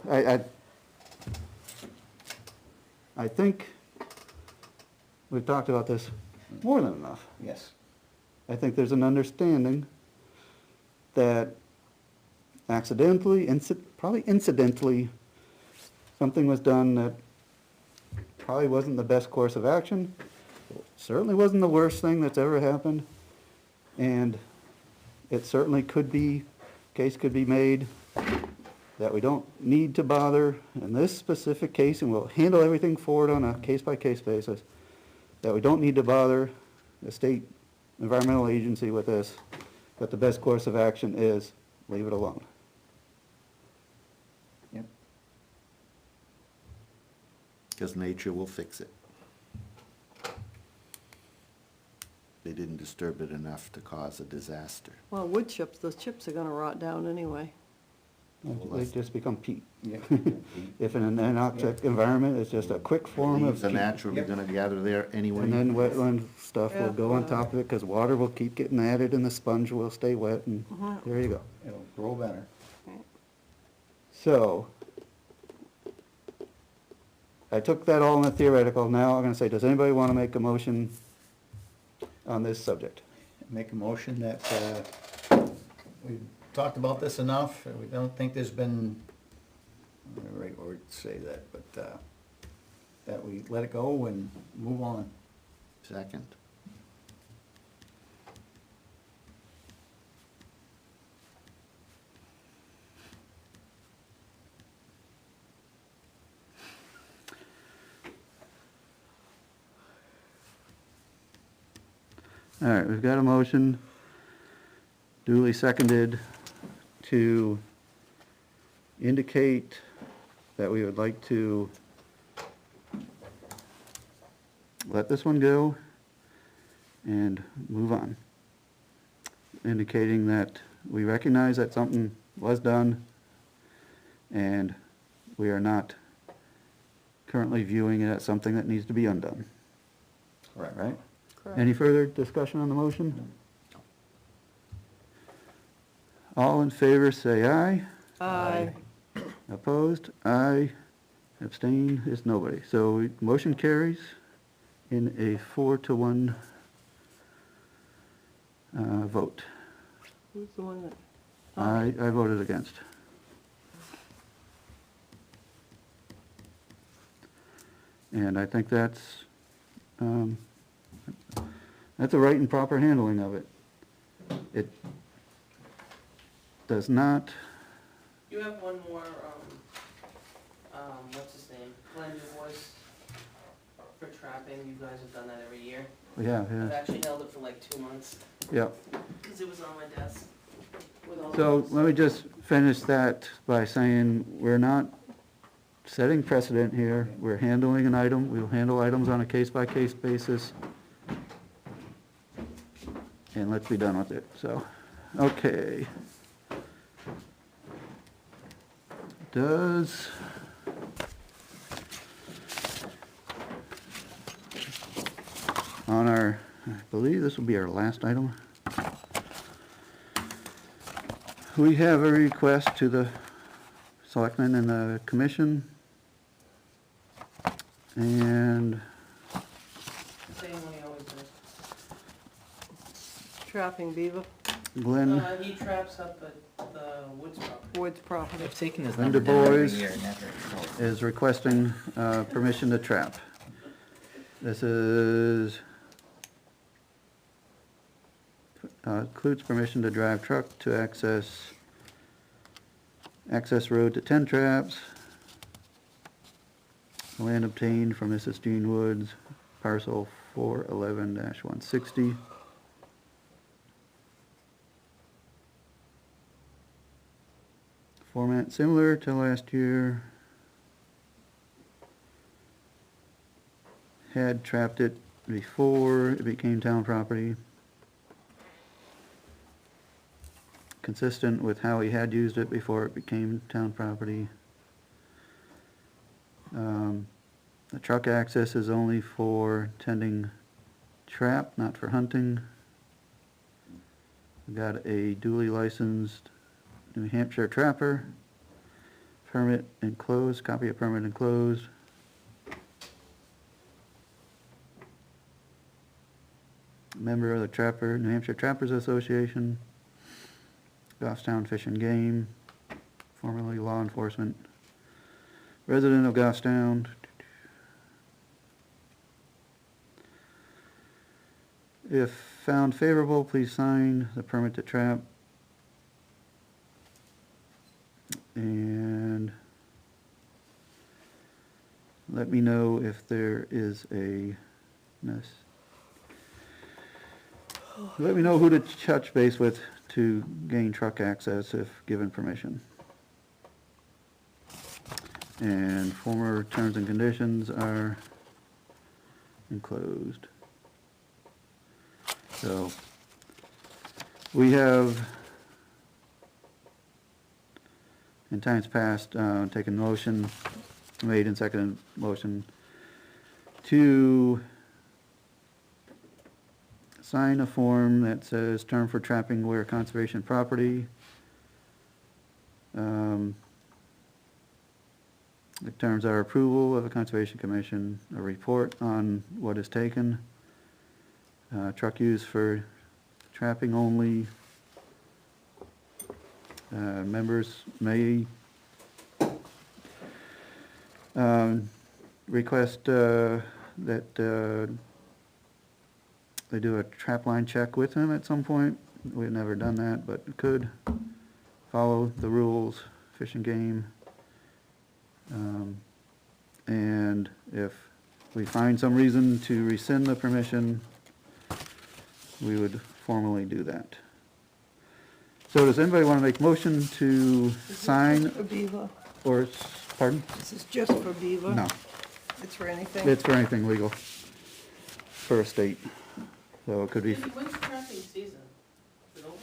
I think we've talked about this more than enough. Yes. I think there's an understanding that accidentally, probably incidentally, something was done that probably wasn't the best course of action, certainly wasn't the worst thing that's ever happened, and it certainly case could be made that we don't need to bother in this specific case, and we'll handle everything forward on a case-by-case basis, that we don't need to bother the state environmental agency with this, that the best course of action is leave it alone. Yep. Because nature will fix it. They didn't disturb it enough to cause a disaster. Well, wood chips, those chips are gonna rot down anyway. They just become peat. Yeah. If in an anoxic environment, it's just a quick form of Leaves are peat. naturally Yep. gonna gather there anyway. And then wetland stuff will Yeah, go on well. top of it, because water will keep getting added and the sponge will stay wet, and there you go. It'll grow better. So, I took that all in the theoretical, now I'm gonna say, does anybody wanna make a motion on this subject? Make a motion that, we've talked about this enough, we don't think there's been the right word to say that, but, that we let it go and move on. Second. All right, we've got a motion duly seconded to indicate that we would like to let this one go and move on. Indicating that we recognize that something was done and we are not currently viewing it as something that needs to be undone. Correct. Right? Correct. Any further discussion on the motion? All in favor, say aye. Aye. Opposed? Aye. Abstain is nobody. So motion carries in a 4-1 vote. Who's the one that? I voted against. And I think that's a right and proper handling of it. It does not, You have one more, what's his name, Glenn DuBois for trapping, you guys have done that every year. yeah, I've yeah, actually held it for like 2 months, yeah. because it was on my desk with all the So notes. let me just finish that by saying, we're not setting precedent here. We're handling an item. We'll handle items on a case-by-case basis. And let's be done with it, so, okay. Does on our, I believe this will be our last item. We have a request to the selectmen and the commission. And Same one he always does. Trapping beaver, Glenn, He traps up at the Woods property. Woods property. I've taken his Linda number down every Boys year, never. is requesting permission to trap. This is, includes permission to drive truck to access road to 10 traps. Land obtained from Mrs. Jean Woods, parcel 411-160. Format similar to last year. Had trapped it before it became town property. Consistent with how he had used it before it became town property. The truck access is only for tending trap, not for hunting. We got a duly licensed New Hampshire trapper. Permit enclosed, copy of permit enclosed. Member of the New Hampshire Trappers Association. Goffstown Fish and Game, formerly law enforcement. Resident of Goffstown. If found favorable, please sign the permit to trap. And let me know if there is let me know who to touch base with to gain truck access if given permission. And former terms and conditions are enclosed. So, we have, in times past, taken motion, made and seconded motion to sign a form that says term for trapping Weare conservation property. The terms are approval of a conservation commission, a report on what is taken, truck use for trapping only. Members may Request that they do a trap line check with him at some point. We've never done that, but could follow the rules, Fish and Game. And if we find some reason to rescind the permission, we would formally do that. So does anybody want to make motion to sign For Beaver? or, pardon? This is just for Beaver? No, It's for anything? it's for anything legal, for a state. So it could be, When's trapping season? Is it over?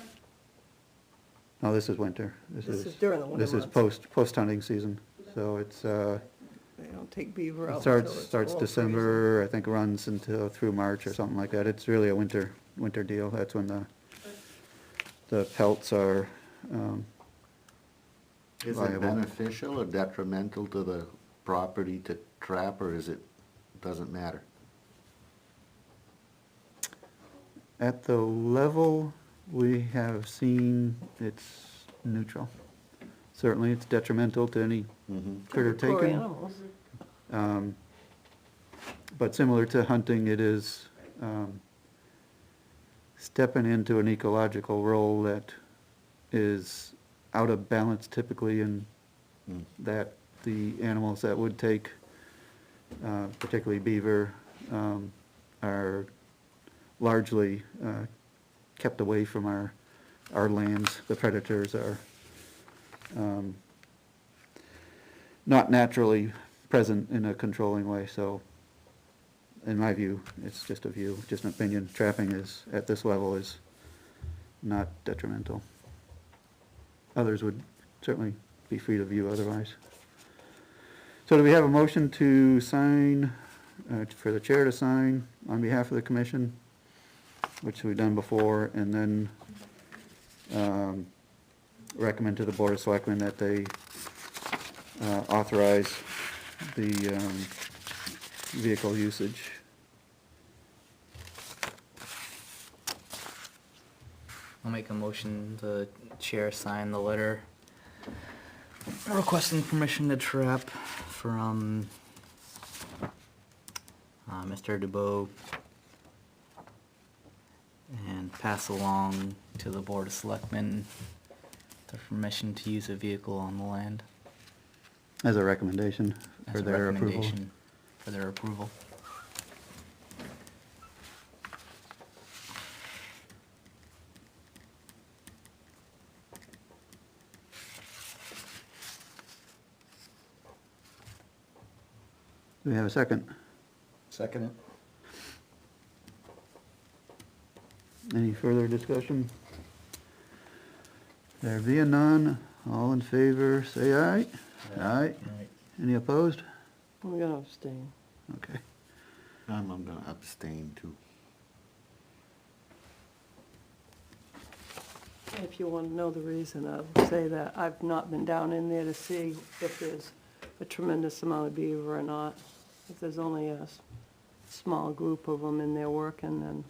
no, this is winter. This is during the winter This is months. post hunting season. So it's, They don't take beaver out it until starts it's below freezing. December, I think runs until through March or something like that. It's really a winter deal. That's when the pelts are, Is it Viable. beneficial or detrimental to the property to trap, or is it, doesn't matter? at the level we have seen, it's neutral. Certainly, it's detrimental to any critter Poor taken. animals. But similar to hunting, it is stepping into an ecological role that is out of balance typically, in that the animals that would take, particularly beaver, are largely kept away from our lands. The predators are not naturally present in a controlling way, so in my view, it's just a view, just an opinion, trapping is, at this level, is not detrimental. Others would certainly be free to view otherwise. So do we have a motion to sign, for the chair to sign on behalf of the commission, which we've done before, and then recommend to the Board of Selectmen that they authorize the vehicle usage? I'll make a motion, the chair sign the letter requesting permission to trap from Mr. DeBoe, and pass along to the Board of Selectmen the permission to use a vehicle on the land As a recommendation as for a their approval. recommendation for their approval. Do we have a second? Second it? Any further discussion? There being none, all in favor, say aye. Aye. Any opposed? I'm gonna abstain. Okay. I'm gonna abstain too. If you want to know the reason, I'll say that I've not been down in there to see if there's a tremendous amount of beaver or not. If there's only a small group of them in there working, then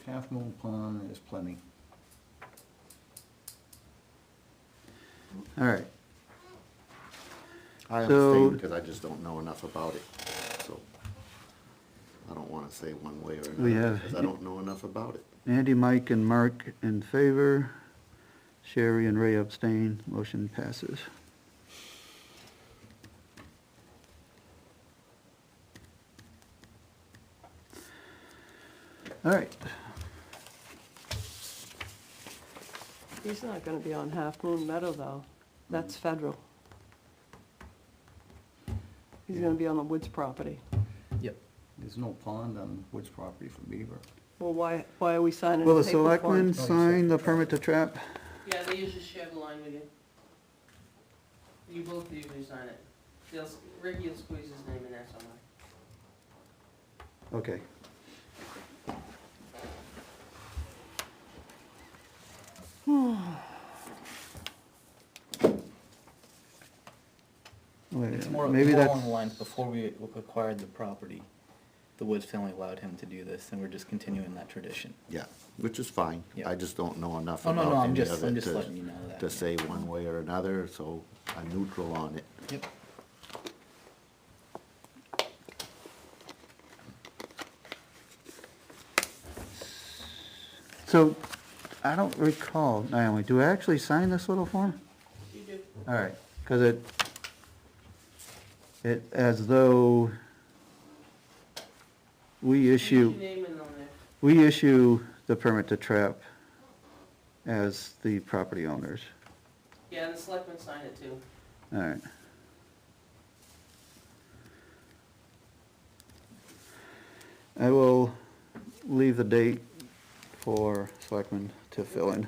Half Moon Pond is plenty. All right. I So- abstain because I just don't know enough about it, so I don't wanna say one way or We another, have- because I don't know enough about it. Andy, Mike, and Mark in favor. Sherry and Ray abstain. Motion passes. All right. he's not gonna be on Half Moon Meadow though. That's federal. He's gonna be on the Woods property. Yep. There's no pond on Woods property for beaver. Well, why are we signing Will a the paper for selectmen him? sign the permit to trap? Yeah, they usually share the line with you. You both usually sign it. Ricky will squeeze his name in there somewhere. Okay. Wait, It's more, maybe more that's, along the lines, before we acquired the property, the Woods family allowed him to do this, and we're just continuing that tradition. Yeah, which is fine. Yeah. I just don't know enough Oh, no, about no, I'm any just, of I'm it just letting you know that. to say one way or another, so I'm neutral on it. Yep. So, I don't recall, Naomi, do I actually sign this little form? You do. All right, because it, as though we issue, Put your name in on there. we issue the permit to trap as the property owners. Yeah, and the selectmen sign it too. All right. I will leave the date for selectmen to fill in.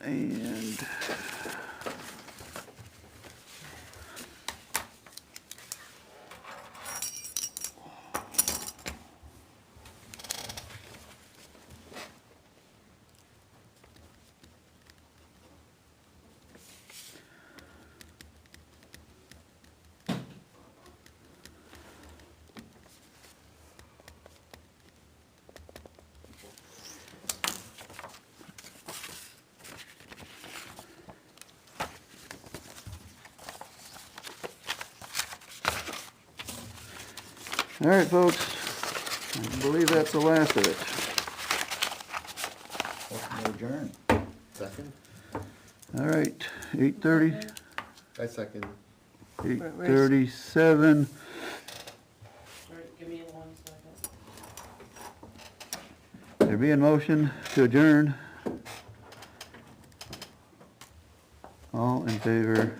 And all right, folks, I believe that's the last of it. Motion to adjourn. Second? All right, 8:30, I second. 8:37. All right, give me 1 second. There be a motion to adjourn. All in favor,